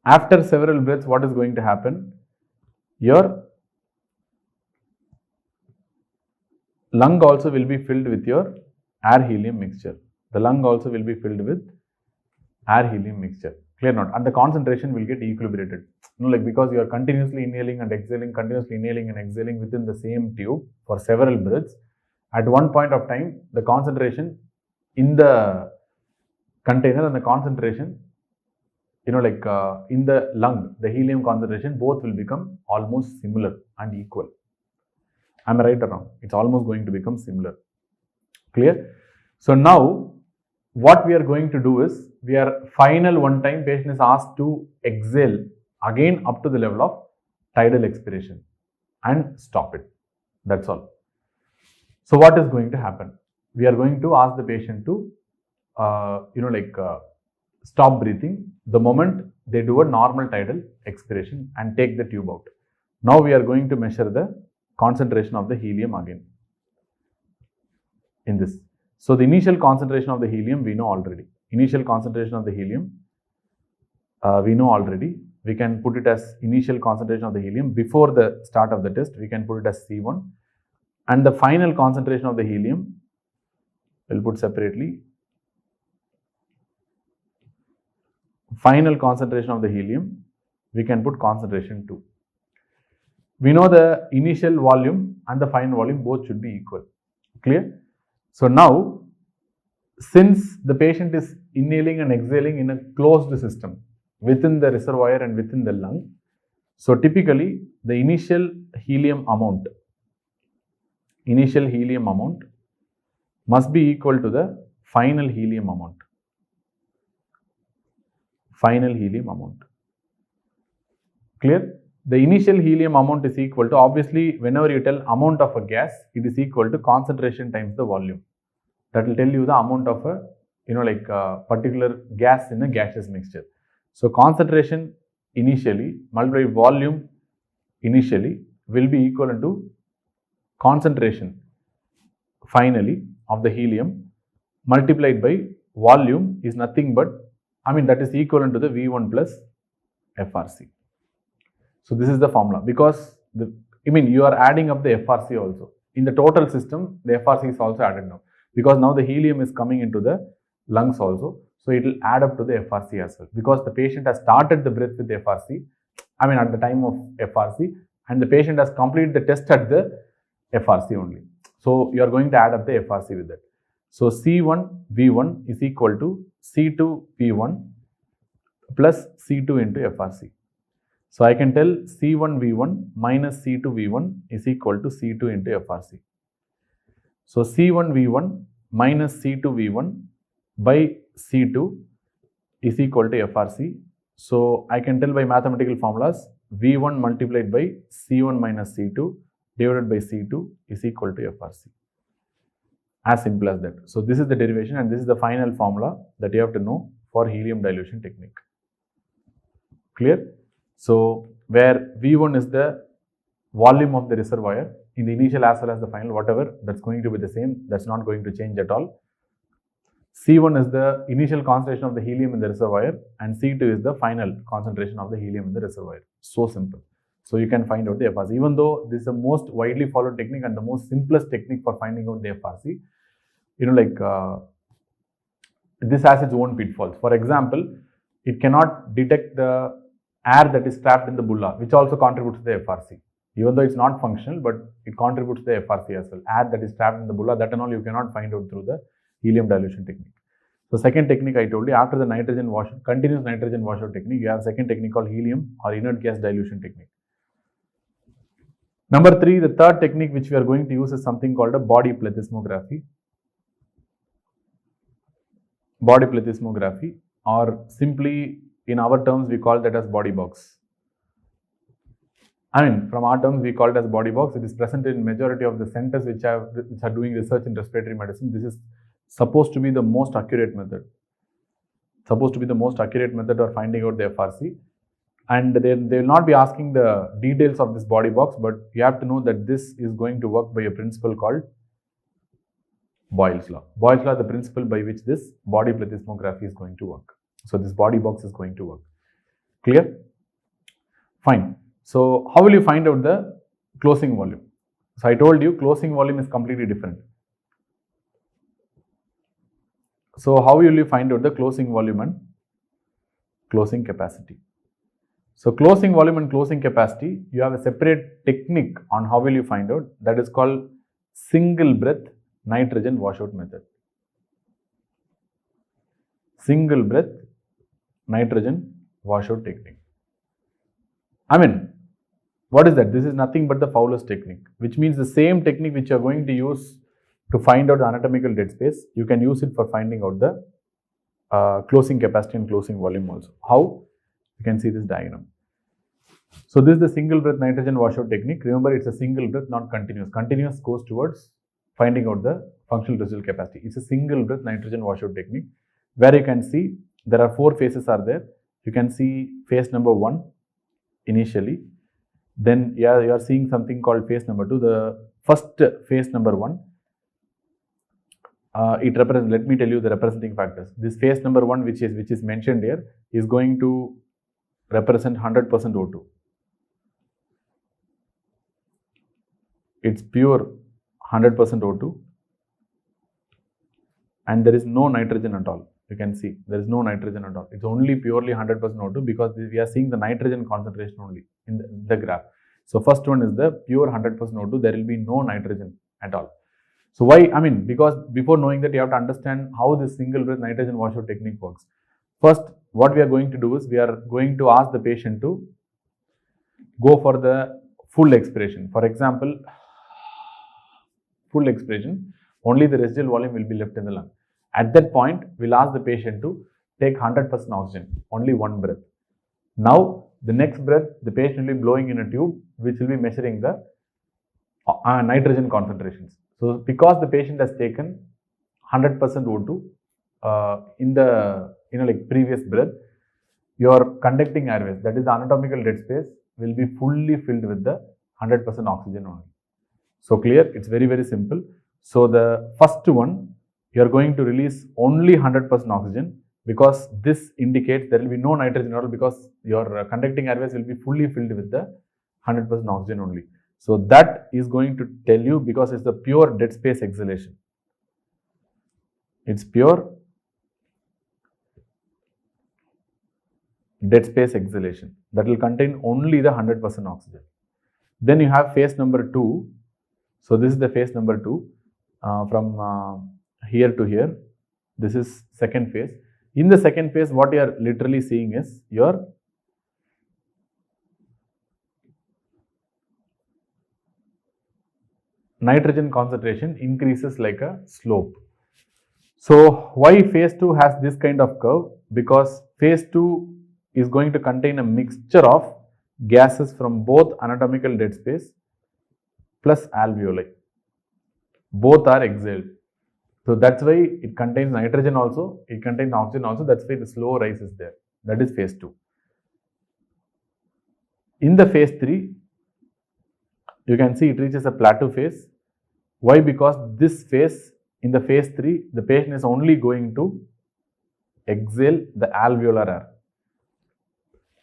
Speaker 1: After several breaths, what is going to happen? Your lung also will be filled with your air helium mixture. The lung also will be filled with air helium mixture. Clear not? And the concentration will get equilibrated. Because you are continuously inhaling and exhaling within the same tube for several breaths. At one point of time, the concentration in the container and the concentration, in the lung, the helium concentration, both will become almost similar and equal. Am I right or wrong? It's almost going to become similar. Clear? So now, what we are going to do is, we are final one time patient is asked to exhale again up to the level of tidal expiration and stop it. That's all. So what is going to happen? We are going to ask the patient to, stop breathing the moment they do a normal tidal expiration and take the tube out. Now we are going to measure the concentration of the helium again in this. So the initial concentration of the helium we know already. Initial concentration of the helium we know already. We can put it as initial concentration of the helium before the start of the test. We can put it as C1. And the final concentration of the helium we'll put separately. Final concentration of the helium, we can put concentration 2. We know the initial volume and the final volume both should be equal. Clear? So now, since the patient is inhaling and exhaling in a closed system within the reservoir and within the lung, so typically the initial helium amount must be equal to the final helium amount. Clear? The initial helium amount is equal to, obviously, whenever you tell amount of a gas, it is equal to concentration times the volume. That will tell you the amount of a, particular gas in a gaseous mixture. So concentration initially multiplied by volume initially will be equal to concentration finally of the helium multiplied by volume is nothing but, that is equivalent to the V1 plus FRC. So this is the formula, because you are adding up the FRC also. In the total system, the FRC is also added now, because now the helium is coming into the lungs also. So it will add up to the FRC as well, because the patient has started the breath with FRC, at the time of FRC, and the patient has completed the test at the FRC only. So you are going to add up the FRC with that. So C1 V1 is equal to C2 V1 plus C2 into FRC. So I can tell C1V1 minus C2V1 is equal to C2 into FRC. So C1V1 minus C2V1 by C2 is equal to FRC. So I can tell by mathematical formulas V1 multiplied by C1 minus C2 divided by C2 is equal to FRC. As simple as that. So this is the derivation and this is the final formula that you have to know for helium dilution technique. Clear? So where V1 is the volume of the reservoir in the initial as well as the final, whatever, that's going to be the same, that's not going to change at all. C1 is the initial concentration of the helium in the reservoir and C2 is the final concentration of the helium in the reservoir. So simple. So you can find out the FRC. Even though this is the most widely followed technique and the most simplest technique for finding out the FRC, this has its own pitfalls. For example, it cannot detect the air that is trapped in the bulla, which also contributes to the FRC. Even though it's not functional, but it contributes to the FRC as well. Air that is trapped in the bulla, that and all you cannot find out through the helium dilution technique. So second technique I told you, after the nitrogen washout, continuous nitrogen washout technique, you have second technique called helium or inert gas dilution technique. Number 3, the third technique which we are going to use is something called a body plethysmography. Body plethysmography, or simply in our terms we call that as body box. From our terms we call it as body box. It is present in majority of the centers which are doing research in respiratory medicine. This is supposed to be the most accurate method. Of finding out the FRC. And they will not be asking the details of this body box, but you have to know that this is going to work by a principle called Boyle's law. Boyle's law is the principle by which this body plethysmography is going to work. So this body box is going to work. Clear? Fine. So how will you find out the closing volume? So I told you closing volume is completely different. So how will you find out the closing volume and closing capacity? So closing volume and closing capacity, you have a separate technique on how will you find out. That is called single breath nitrogen washout method. Single breath nitrogen washout technique. What is that? This is nothing but the Fowler's technique, which means the same technique which you are going to use to find out the anatomical dead space, you can use it for finding out the closing capacity and closing volume also. How? You can see this diagram. So this is the single breath nitrogen washout technique. Remember, it's a single breath, not continuous. Continuous goes towards finding out the functional residual capacity. It's a single breath nitrogen washout technique, where you can see there are 4 phases are there. You can see phase number 1 initially. Then you are seeing something called phase number 2. The first phase number 1, it represents, let me tell you the representing factors. This phase number 1 which is mentioned here is going to represent 100% O2. It's pure 100% O2 and there is no nitrogen at all. You can see there is no nitrogen at all. It's only purely 100% O2 because we are seeing the nitrogen concentration only in the graph. So first one is the pure 100% O2. There will be no nitrogen at all. So why? Because before knowing that, you have to understand how this single breath nitrogen washout technique works. First, what we are going to do is we are going to ask the patient to go for the full expiration. For example, full expiration, only the residual volume will be left in the lung. At that point, we'll ask the patient to take 100% oxygen, only one breath. Now, the next breath, the patient will be blowing in a tube, which will be measuring the nitrogen concentrations. So, because the patient has taken 100% O2 in the previous breath, your conducting airways, that is the anatomical dead space, will be fully filled with the 100% oxygen only. So clear? It's very, very simple. So the first one, you are going to release only 100% oxygen because this indicates there will be no nitrogen at all because your conducting airways will be fully filled with the 100% oxygen only. So that is going to tell you because it's the pure dead space exhalation. It's pure dead space exhalation that will contain only the 100% oxygen. Then you have phase number 2. So this is the phase number 2 from here to here. This is second phase. In the second phase, what you are literally seeing is your nitrogen concentration increases like a slope. So why phase 2 has this kind of curve? Because phase 2 is going to contain a mixture of gases from both anatomical dead space plus alveoli. Both are exhaled. So that's why it contains nitrogen also, it contains oxygen also, that's why the slow rise is there. That is phase 2. In the phase 3, you can see it reaches a plateau phase. Why? Because this phase, in the phase 3, the patient is only going to exhale the alveolar air.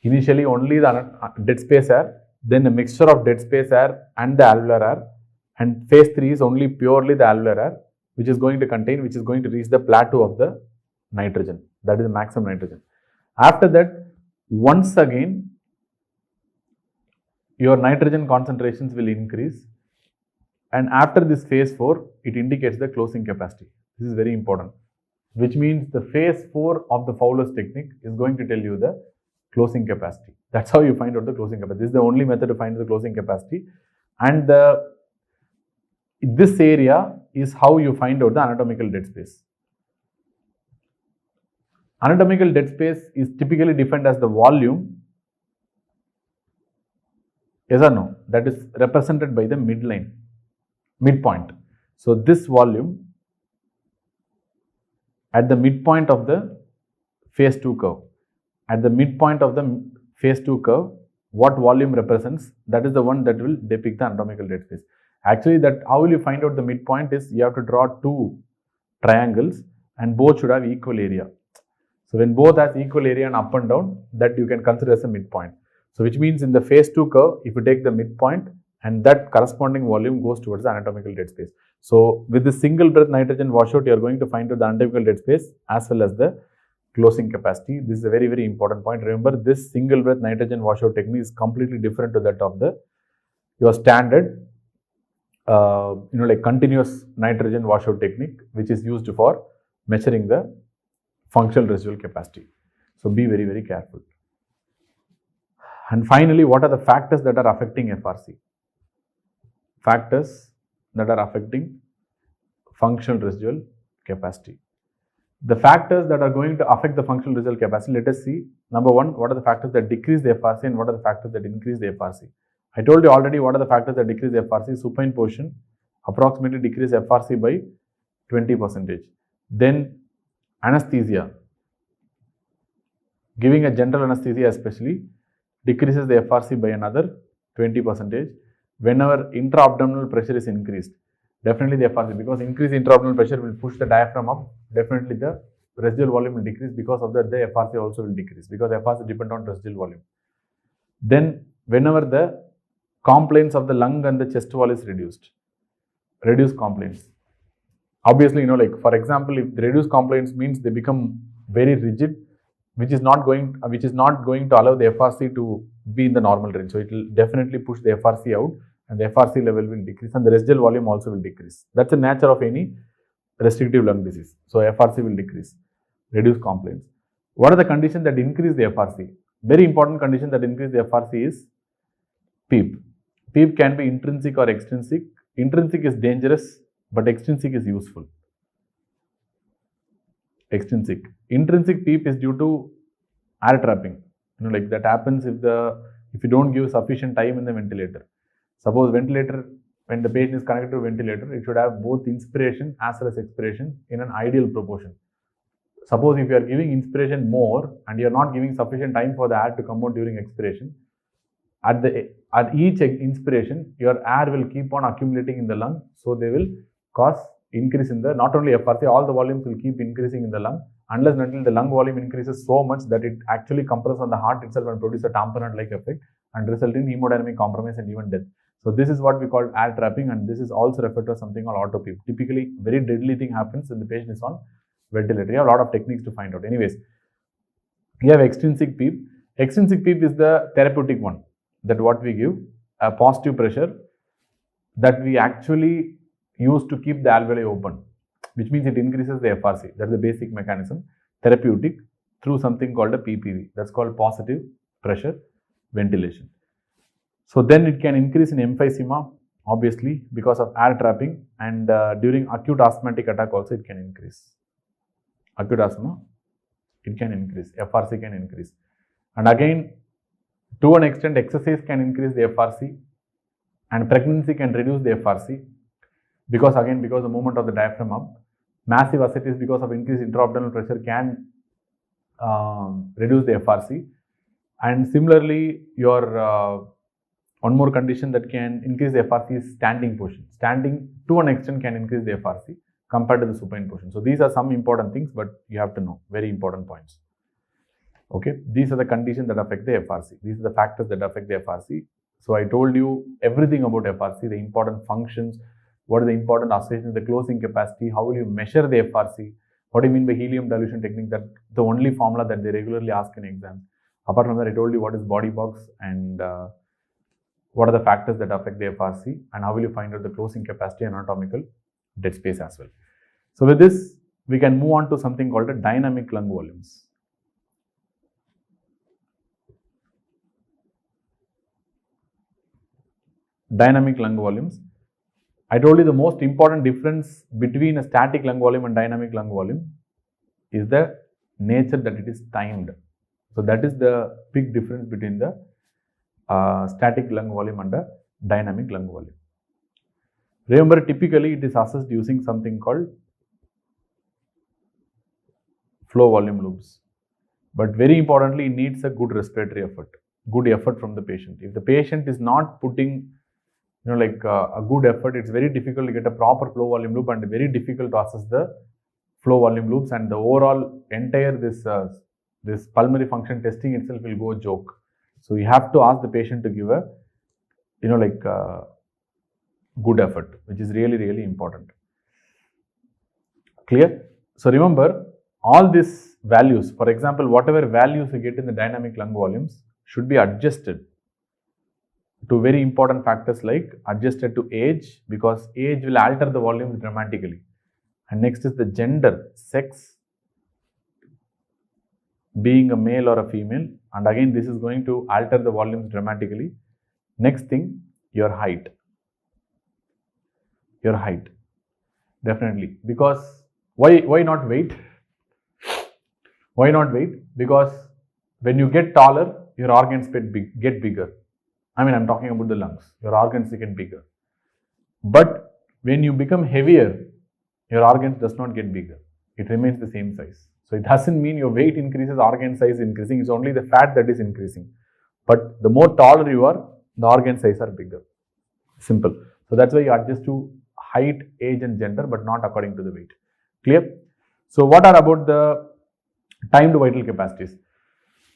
Speaker 1: Initially only the dead space air, then a mixture of dead space air and the alveolar air, and phase 3 is only purely the alveolar air, which is going to reach the plateau of the nitrogen, that is the maximum nitrogen. After that, once again, your nitrogen concentrations will increase, and after this phase 4, it indicates the closing capacity. This is very important, which means the phase 4 of the Fowler's technique is going to tell you the closing capacity. That's how you find out the closing capacity. This is the only method to find the closing capacity, and this area is how you find out the anatomical dead space. Anatomical dead space is typically defined as the volume, yes or no, that is represented by the midpoint. So this volume at the midpoint of the phase 2 curve. At the midpoint of the phase 2 curve, what volume represents, that is the one that will depict the anatomical dead space. Actually, that how will you find out the midpoint is you have to draw two triangles and both should have equal area. So when both has equal area and up and down, that you can consider as a midpoint. So which means in the phase 2 curve, if you take the midpoint and that corresponding volume goes towards the anatomical dead space. So with the single breath nitrogen washout, you are going to find out the anatomical dead space as well as the closing capacity. This is a very, very important point. Remember, this single breath nitrogen washout technique is completely different to that of your standard like continuous nitrogen washout technique, which is used for measuring the functional residual capacity. So be very, very careful. And finally, what are the factors that are affecting FRC? Factors that are affecting functional residual capacity. The factors that are going to affect the functional residual capacity, let us see. Number one, what are the factors that decrease the FRC and what are the factors that increase the FRC? I told you already what are the factors that decrease the FRC. Supine position approximately decrease FRC by 20%. Then anesthesia, giving a general anesthesia especially, decreases the FRC by another 20%. Whenever intra-abdominal pressure is increased, definitely the FRC, because increased intra-abdominal pressure will push the diaphragm up, definitely the residual volume will decrease. Because of that, the FRC also will decrease, because FRC depends on residual volume. Then whenever the compliance of the lung and the chest wall is reduced, reduce compliance. Obviously, like for example, if the reduced compliance means they become very rigid, which is not going to allow the FRC to be in the normal range. So it will definitely push the FRC out, and the FRC level will decrease, and the residual volume also will decrease. That's the nature of any restrictive lung disease. So FRC will decrease, reduce compliance. What are the conditions that increase the FRC? Very important condition that increase the FRC is PEEP. PEEP can be intrinsic or extrinsic. Intrinsic is dangerous, but extrinsic is useful. Extrinsic. Intrinsic PEEP is due to air trapping. Like that happens if you don't give sufficient time in the ventilator. Suppose ventilator, when the patient is connected to a ventilator, it should have both inspiration as well as expiration in an ideal proportion. Suppose if you are giving inspiration more and you are not giving sufficient time for the air to come out during expiration, at each inspiration, your air will keep on accumulating in the lung, so they will cause increase in the, not only FRC, all the volumes will keep increasing in the lung, unless and until the lung volume increases so much that it actually compresses on the heart itself and produces a tamponade-like effect and result in hemodynamic compromise and even death. So this is what we call air trapping, and this is also referred to as something called auto PEEP. Typically, very deadly thing happens when the patient is on ventilator. You have a lot of techniques to find out. Anyways, we have extrinsic PEEP. Extrinsic PEEP is the therapeutic one, that what we give, a positive pressure that we actually use to keep the alveoli open, which means it increases the FRC. That's the basic mechanism. Therapeutic through something called a PPV. That's called positive pressure ventilation. So then it can increase in emphysema, obviously because of air trapping, and during acute asthmatic attack also it can increase. Acute asthma, it can increase, FRC can increase. And again, to an extent, exercise can increase the FRC, and pregnancy can reduce the FRC, because the movement of the diaphragm up. Massive ascites because of increased intra-abdominal pressure can reduce the FRC. And similarly, your one more condition that can increase the FRC is standing position. Standing to an extent can increase the FRC compared to the supine position. So these are some important things, but you have to know, very important points. Okay, these are the conditions that affect the FRC. These are the factors that affect the FRC. So I told you everything about FRC, the important functions, what are the important associations, the closing capacity, how will you measure the FRC, what do you mean by helium dilution technique, that the only formula that they regularly ask in exams. Apart from that, I told you what is body box and what are the factors that affect the FRC, and how will you find out the closing capacity and anatomical dead space as well. So with this, we can move on to something called a dynamic lung volumes. Dynamic lung volumes. I told you the most important difference between a static lung volume and dynamic lung volume is the nature that it is timed. So that is the big difference between the static lung volume and a dynamic lung volume. Remember, typically it is assessed using something called flow volume loops. But very importantly, it needs a good respiratory effort, good effort from the patient. If the patient is not putting a good effort, it's very difficult to get a proper flow volume loop, and very difficult to assess the flow volume loops, and the overall entire this pulmonary function testing itself will go joke. So you have to ask the patient to give a good effort, which is really, really important. Clear? So remember, all these values, for example, whatever values you get in the dynamic lung volumes should be adjusted to very important factors, like adjusted to age, because age will alter the volumes dramatically. And next is the gender, sex, being a male or a female, and again this is going to alter the volumes dramatically. Next thing, your height. Your height, definitely, because why not weight? Why not weight? Because when you get taller, your organs get bigger. I mean, I'm talking about the lungs. Your organs get bigger. But when you become heavier, your organs does not get bigger. It remains the same size. So it doesn't mean your weight increases, organ size increasing. It's only the fat that is increasing. But the more taller you are, the organ size are bigger. Simple. So that's why you adjust to height, age and gender, but not according to the weight. Clear? So what are about the timed vital capacities?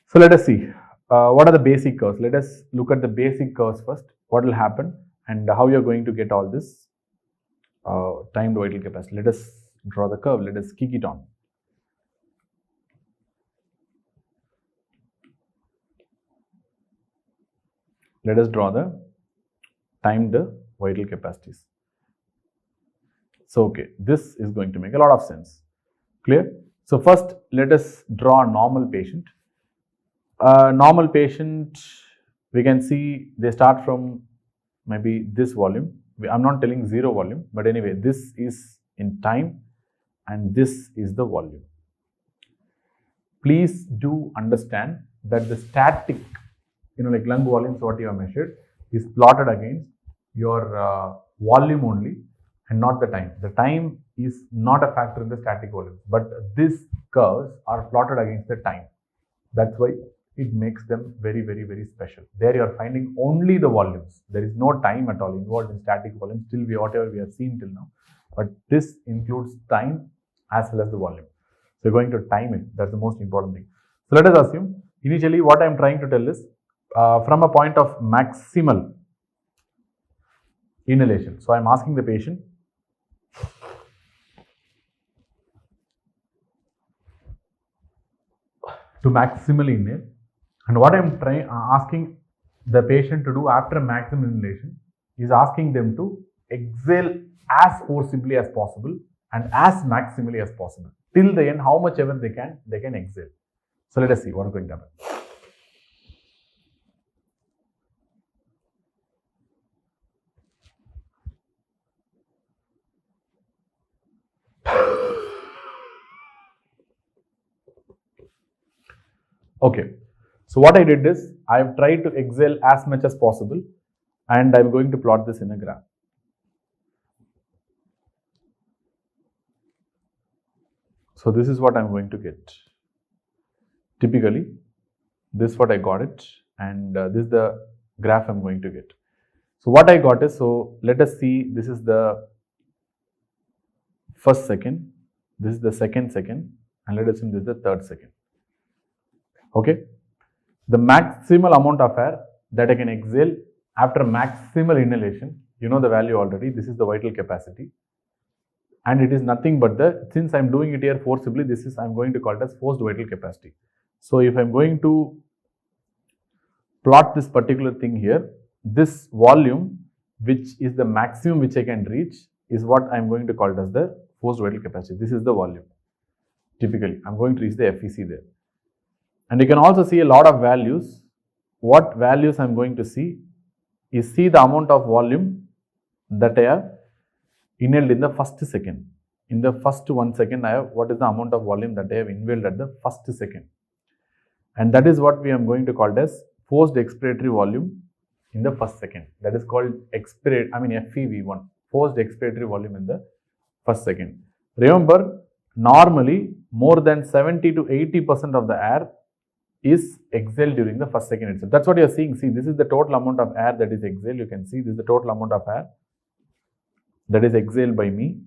Speaker 1: So let us see. What are the basic curves? Let us look at the basic curves first. What will happen and how you are going to get all this timed vital capacity. Let us draw the curve. Let us kick it on. Let us draw the timed vital capacities. So, okay, this is going to make a lot of sense. Clear? So, first let us draw a normal patient. Normal patient, we can see they start from maybe this volume. I'm not telling zero volume, but anyway, this is in time and this is the volume. Please do understand that the static, like lung volumes, what you have measured is plotted against your volume only and not the time. The time is not a factor in the static volumes, but these curves are plotted against the time. That's why it makes them very, very, very special. There you are finding only the volumes. There is no time at all involved in static volumes, whatever we have seen till now. But this includes time as well as the volume. So you're going to time it. That's the most important thing. So let us assume, initially what I'm trying to tell is, from a point of maximal inhalation. So I'm asking the patient to maximally inhale, and what I'm asking the patient to do after maximum inhalation is asking them to exhale as forcibly as possible and as maximally as possible. Till the end, how much ever they can exhale. So let us see what is going to happen. Okay, so what I did is I have tried to exhale as much as possible, and I'm going to plot this in a graph. So this is what I'm going to get. Typically, this is what I got it, and this is the graph I'm going to get. So what I got is, so let us see, this is the first second, this is the second second, and let us assume this is the third second. Okay, the maximal amount of air that I can exhale after maximal inhalation, you know the value already, this is the vital capacity, and it is nothing but the, since I'm doing it here forcibly, this is, I'm going to call it as forced vital capacity. So if I'm going to plot this particular thing here, this volume, which is the maximum which I can reach, is what I'm going to call it as the forced vital capacity. This is the volume. Typically, I'm going to reach the FVC there. And you can also see a lot of values. What values I'm going to see is, see the amount of volume that I have inhaled in the first second. In the first 1 second, I have what is the amount of volume that I have inhaled at the first second. And that is what we are going to call it as forced expiratory volume in the first second. That is called FEV1, forced expiratory volume in the first second. Remember, normally more than 70 to 80% of the air is exhaled during the first second itself. That's what you are seeing. See, this is the total amount of air that is exhaled. You can see this is the total amount of air that is exhaled by me.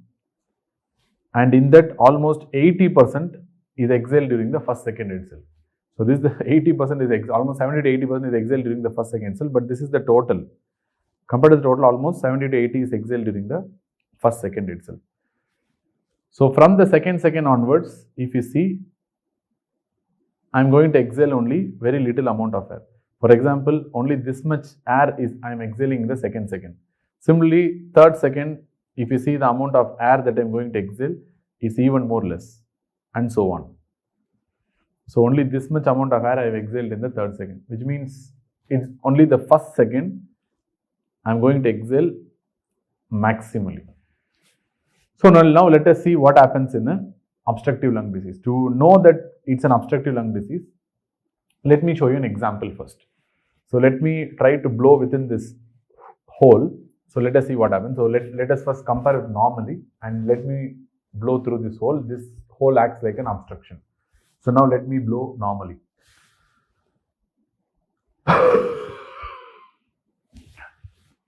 Speaker 1: And in that, almost 80% is exhaled during the first second itself. So this is the 80% is almost 70 to 80% is exhaled during the first second itself, but this is the total. Compared to the total, almost 70 to 80 is exhaled during the first second itself. So from the second second onwards, if you see, I'm going to exhale only very little amount of air. For example, only this much air is I'm exhaling in the second second. Similarly, third second, if you see the amount of air that I'm going to exhale is even more less, and so on. So only this much amount of air I have exhaled in the third second, which means it's only the first second I'm going to exhale maximally. So now let us see what happens in an obstructive lung disease. To know that it's an obstructive lung disease, let me show you an example first. So let me try to blow within this hole. So let us see what happens. So let us first compare it normally, and let me blow through this hole. This hole acts like an obstruction. So now let me blow normally.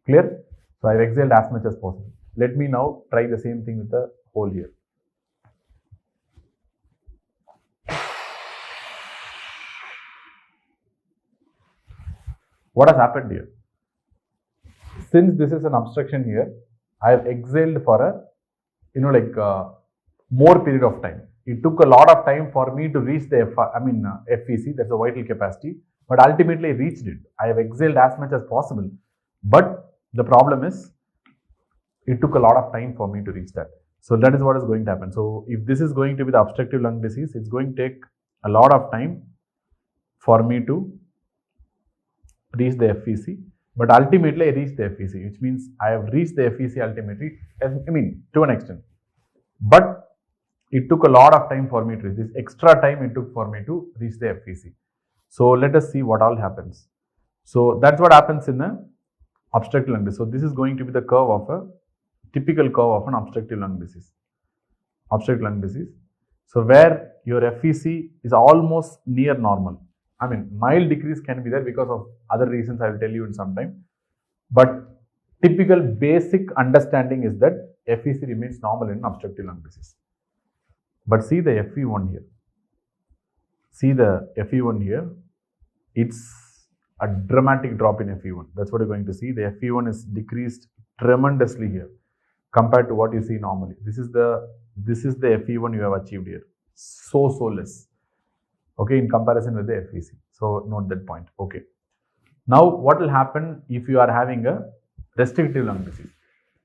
Speaker 1: Clear? So I've exhaled as much as possible. Let me now try the same thing with the hole here. What has happened here? Since this is an obstruction here, I have exhaled for a more period of time. It took a lot of time for me to reach the FVC, that's the vital capacity, but ultimately I reached it. I have exhaled as much as possible, but the problem is it took a lot of time for me to reach that. So that is what is going to happen. So if this is going to be the obstructive lung disease, it's going to take a lot of time for me to reach the FVC, but ultimately I reached the FVC, which means I have reached the FVC ultimately, to an extent, but it took a lot of time for me to reach this extra time it took for me to reach the FVC. So let us see what all happens. So that's what happens in a obstructive lung disease. So this is going to be the curve of a typical curve of an obstructive lung disease. Obstructive lung disease. So where your FVC is almost near normal. Mild decrease can be there because of other reasons I will tell you in some time. But typical basic understanding is that FVC remains normal in obstructive lung disease. But see the FE1 here. See the FE1 here. It's a dramatic drop in FE1. That's what you're going to see. The FE1 is decreased tremendously here compared to what you see normally. This is the FE1 you have achieved here. So less. Okay, in comparison with the FVC. So note that point. Okay. Now what will happen if you are having a restrictive lung disease?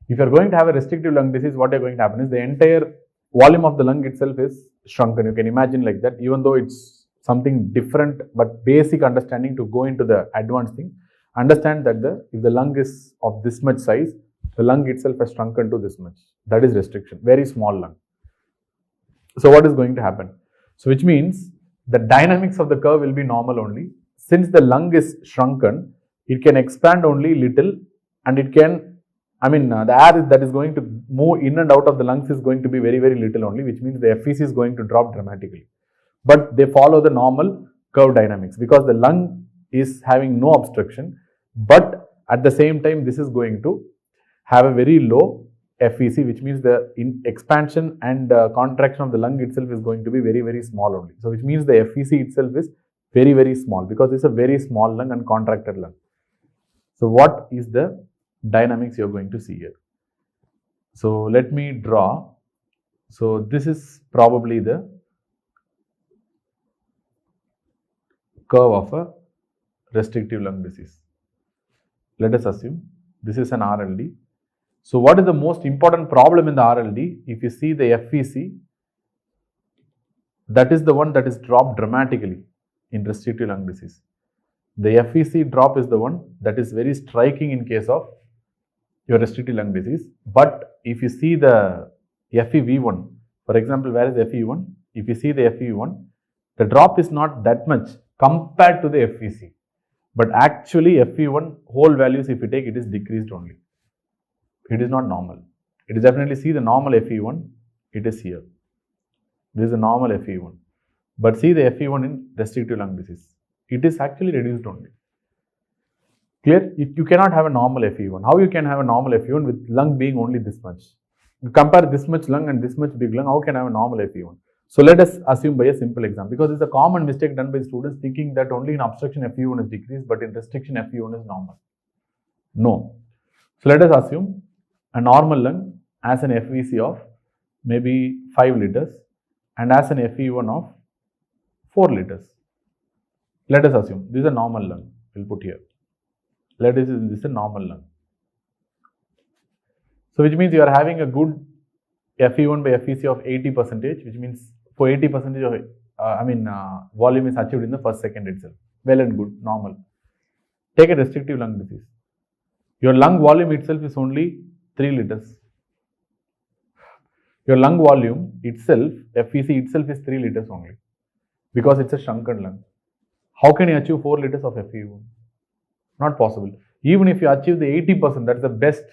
Speaker 1: If you are going to have a restrictive lung disease, what is going to happen is the entire volume of the lung itself is shrunken. You can imagine like that, even though it's something different, but basic understanding to go into the advanced thing. Understand that if the lung is of this much size, the lung itself has shrunken to this much. That is restriction, very small lung. So what is going to happen? So which means the dynamics of the curve will be normal only. Since the lung is shrunken, it can expand only little, and it can, the air that is going to move in and out of the lungs is going to be very, very little only, which means the FVC is going to drop dramatically. But they follow the normal curve dynamics because the lung is having no obstruction, but at the same time, this is going to have a very low FVC, which means the expansion and contraction of the lung itself is going to be very, very small only. So, which means the FVC itself is very, very small because it's a very small lung and contracted lung. So, what is the dynamics you're going to see here? So, let me draw. So, this is probably the curve of a restrictive lung disease. Let us assume this is an RLD. So, what is the most important problem in the RLD? If you see the FVC, that is the one that is dropped dramatically in restrictive lung disease. The FVC drop is the one that is very striking in case of your restrictive lung disease. But if you see the FEV1, for example, where is FEV1? If you see the FEV1, the drop is not that much compared to the FVC. But actually FEV1 whole values, if you take, it is decreased only. It is not normal. It is definitely, see the normal FEV1, it is here. This is a normal FEV1. But see the FEV1 in restrictive lung disease. It is actually reduced only. Clear? You cannot have a normal FEV1. How you can have a normal FEV1 with lung being only this much? You compare this much lung and this much big lung, how can I have a normal FEV1? So let us assume by a simple example, because it's a common mistake done by students thinking that only in obstruction FEV1 is decreased, but in restriction FEV1 is normal. No. So let us assume a normal lung has an FVC of maybe 5 liters and has an FEV1 of 4 liters. Let us assume this is a normal lung. We'll put here. Let us assume this is a normal lung. So which means you are having a good FEV1 by FVC of 80%, which means for 80% of volume is achieved in the first second itself. Well and good, normal. Take a restrictive lung disease. Your lung volume itself is only 3 liters. Your lung volume itself, FVC itself is 3 liters only because it's a shrunken lung. How can you achieve 4 liters of FEV1? Not possible. Even if you achieve the 80%, that's the best.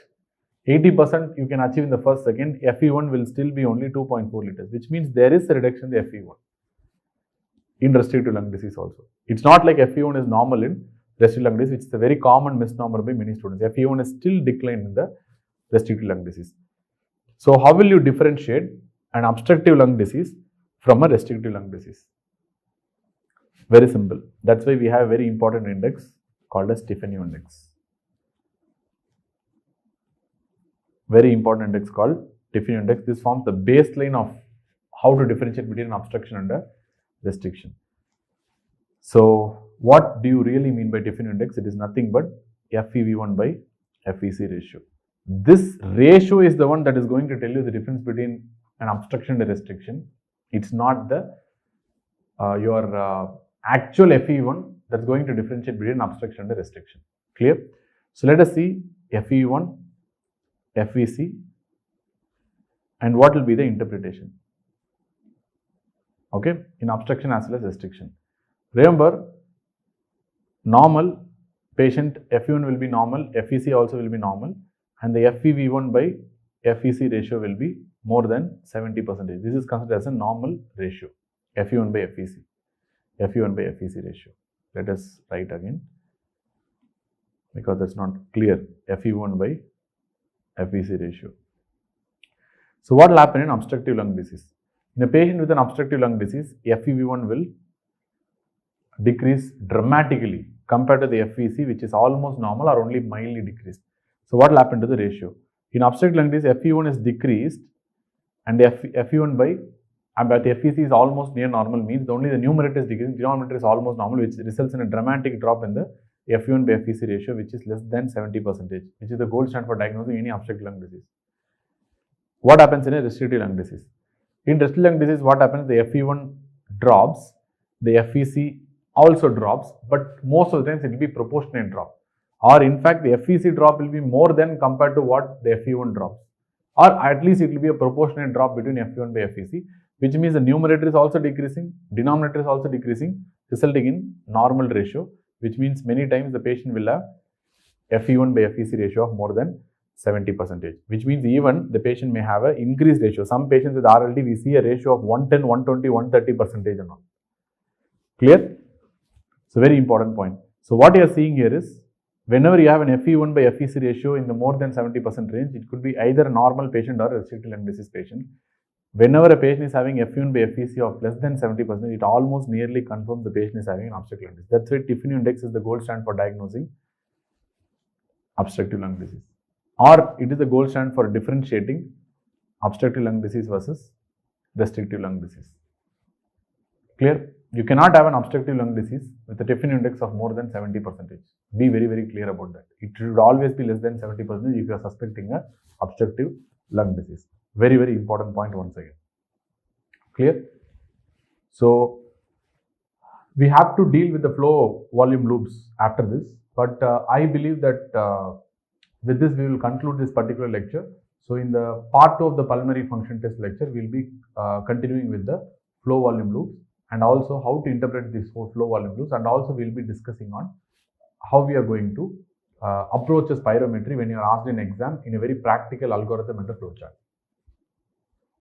Speaker 1: 80% you can achieve in the first second, FEV1 will still be only 2.4 liters, which means there is a reduction in the FEV1 in restrictive lung disease also. It's not like FEV1 is normal in restrictive lung disease, which is a very common misnomer by many students. FEV1 is still declined in the restrictive lung disease. So, how will you differentiate an obstructive lung disease from a restrictive lung disease? Very simple. That's why we have a very important index called as Tiffany index. Very important index called Tiffany index. This forms the baseline of how to differentiate between an obstruction and a restriction. So, what do you really mean by Tiffany index? It is nothing but FEV1 by FVC ratio. This ratio is the one that is going to tell you the difference between an obstruction and a restriction. It's not the your actual FEV1 that's going to differentiate between an obstruction and a restriction. Clear? So, let us see FEV1, FVC, and what will be the interpretation, okay, in obstruction as well as restriction. Remember, normal patient FEV1 will be normal, FVC also will be normal, and the FEV1 by FVC ratio will be more than 70%. This is considered as a normal ratio, FEV1 by FVC, FEV1 by FVC ratio. Let us write again because that's not clear. FEV1 by FVC ratio. So, what will happen in obstructive lung disease? In a patient with an obstructive lung disease, FEV1 will decrease dramatically compared to the FVC, which is almost normal or only mildly decreased. So, what will happen to the ratio? In obstructive lung disease, FEV1 is decreased and FEV1 by but the FVC is almost near normal, means only the numerator is decreasing, denominator is almost normal, which results in a dramatic drop in the FEV1 by FVC ratio, which is less than 70%, which is the gold standard for diagnosing any obstructive lung disease. What happens in a restrictive lung disease? In restrictive lung disease, what happens? The FEV1 drops, the FVC also drops, but most of the times it will be proportionate drop. Or in fact, the FVC drop will be more than compared to what the FEV1 drops. Or at least it will be a proportionate drop between FEV1 by FVC, which means the numerator is also decreasing, denominator is also decreasing, resulting in normal ratio, which means many times the patient will have FE1 by FEC ratio of more than 70%, which means even the patient may have an increased ratio. Some patients with RLD, we see a ratio of 110, 120, 130% and all. Clear? So very important point. So what you are seeing here is, whenever you have an FE1 by FEC ratio in the more than 70% range, it could be either a normal patient or a restricted lung disease patient. Whenever a patient is having FE1 by FEC of less than 70%, it almost nearly confirms the patient is having an obstructive lung disease. That's why Tiffany index is the gold standard for diagnosing obstructive lung disease, or it is the gold standard for differentiating obstructive lung disease versus restrictive lung disease. Clear? You cannot have an obstructive lung disease with a Tiffany index of more than 70%. Be very, very clear about that. It should always be less than 70% if you are suspecting a obstructive lung disease. Very, very important point once again. Clear? So we have to deal with the flow volume loops after this, but I believe that with this we will conclude this particular lecture. So in the part 2 of the pulmonary function test lecture, we will be continuing with the flow volume loops and also how to interpret these flow volume loops, and also we will be discussing on how we are going to approach a spirometry when you are asked in exam in a very practical algorithm and a flowchart.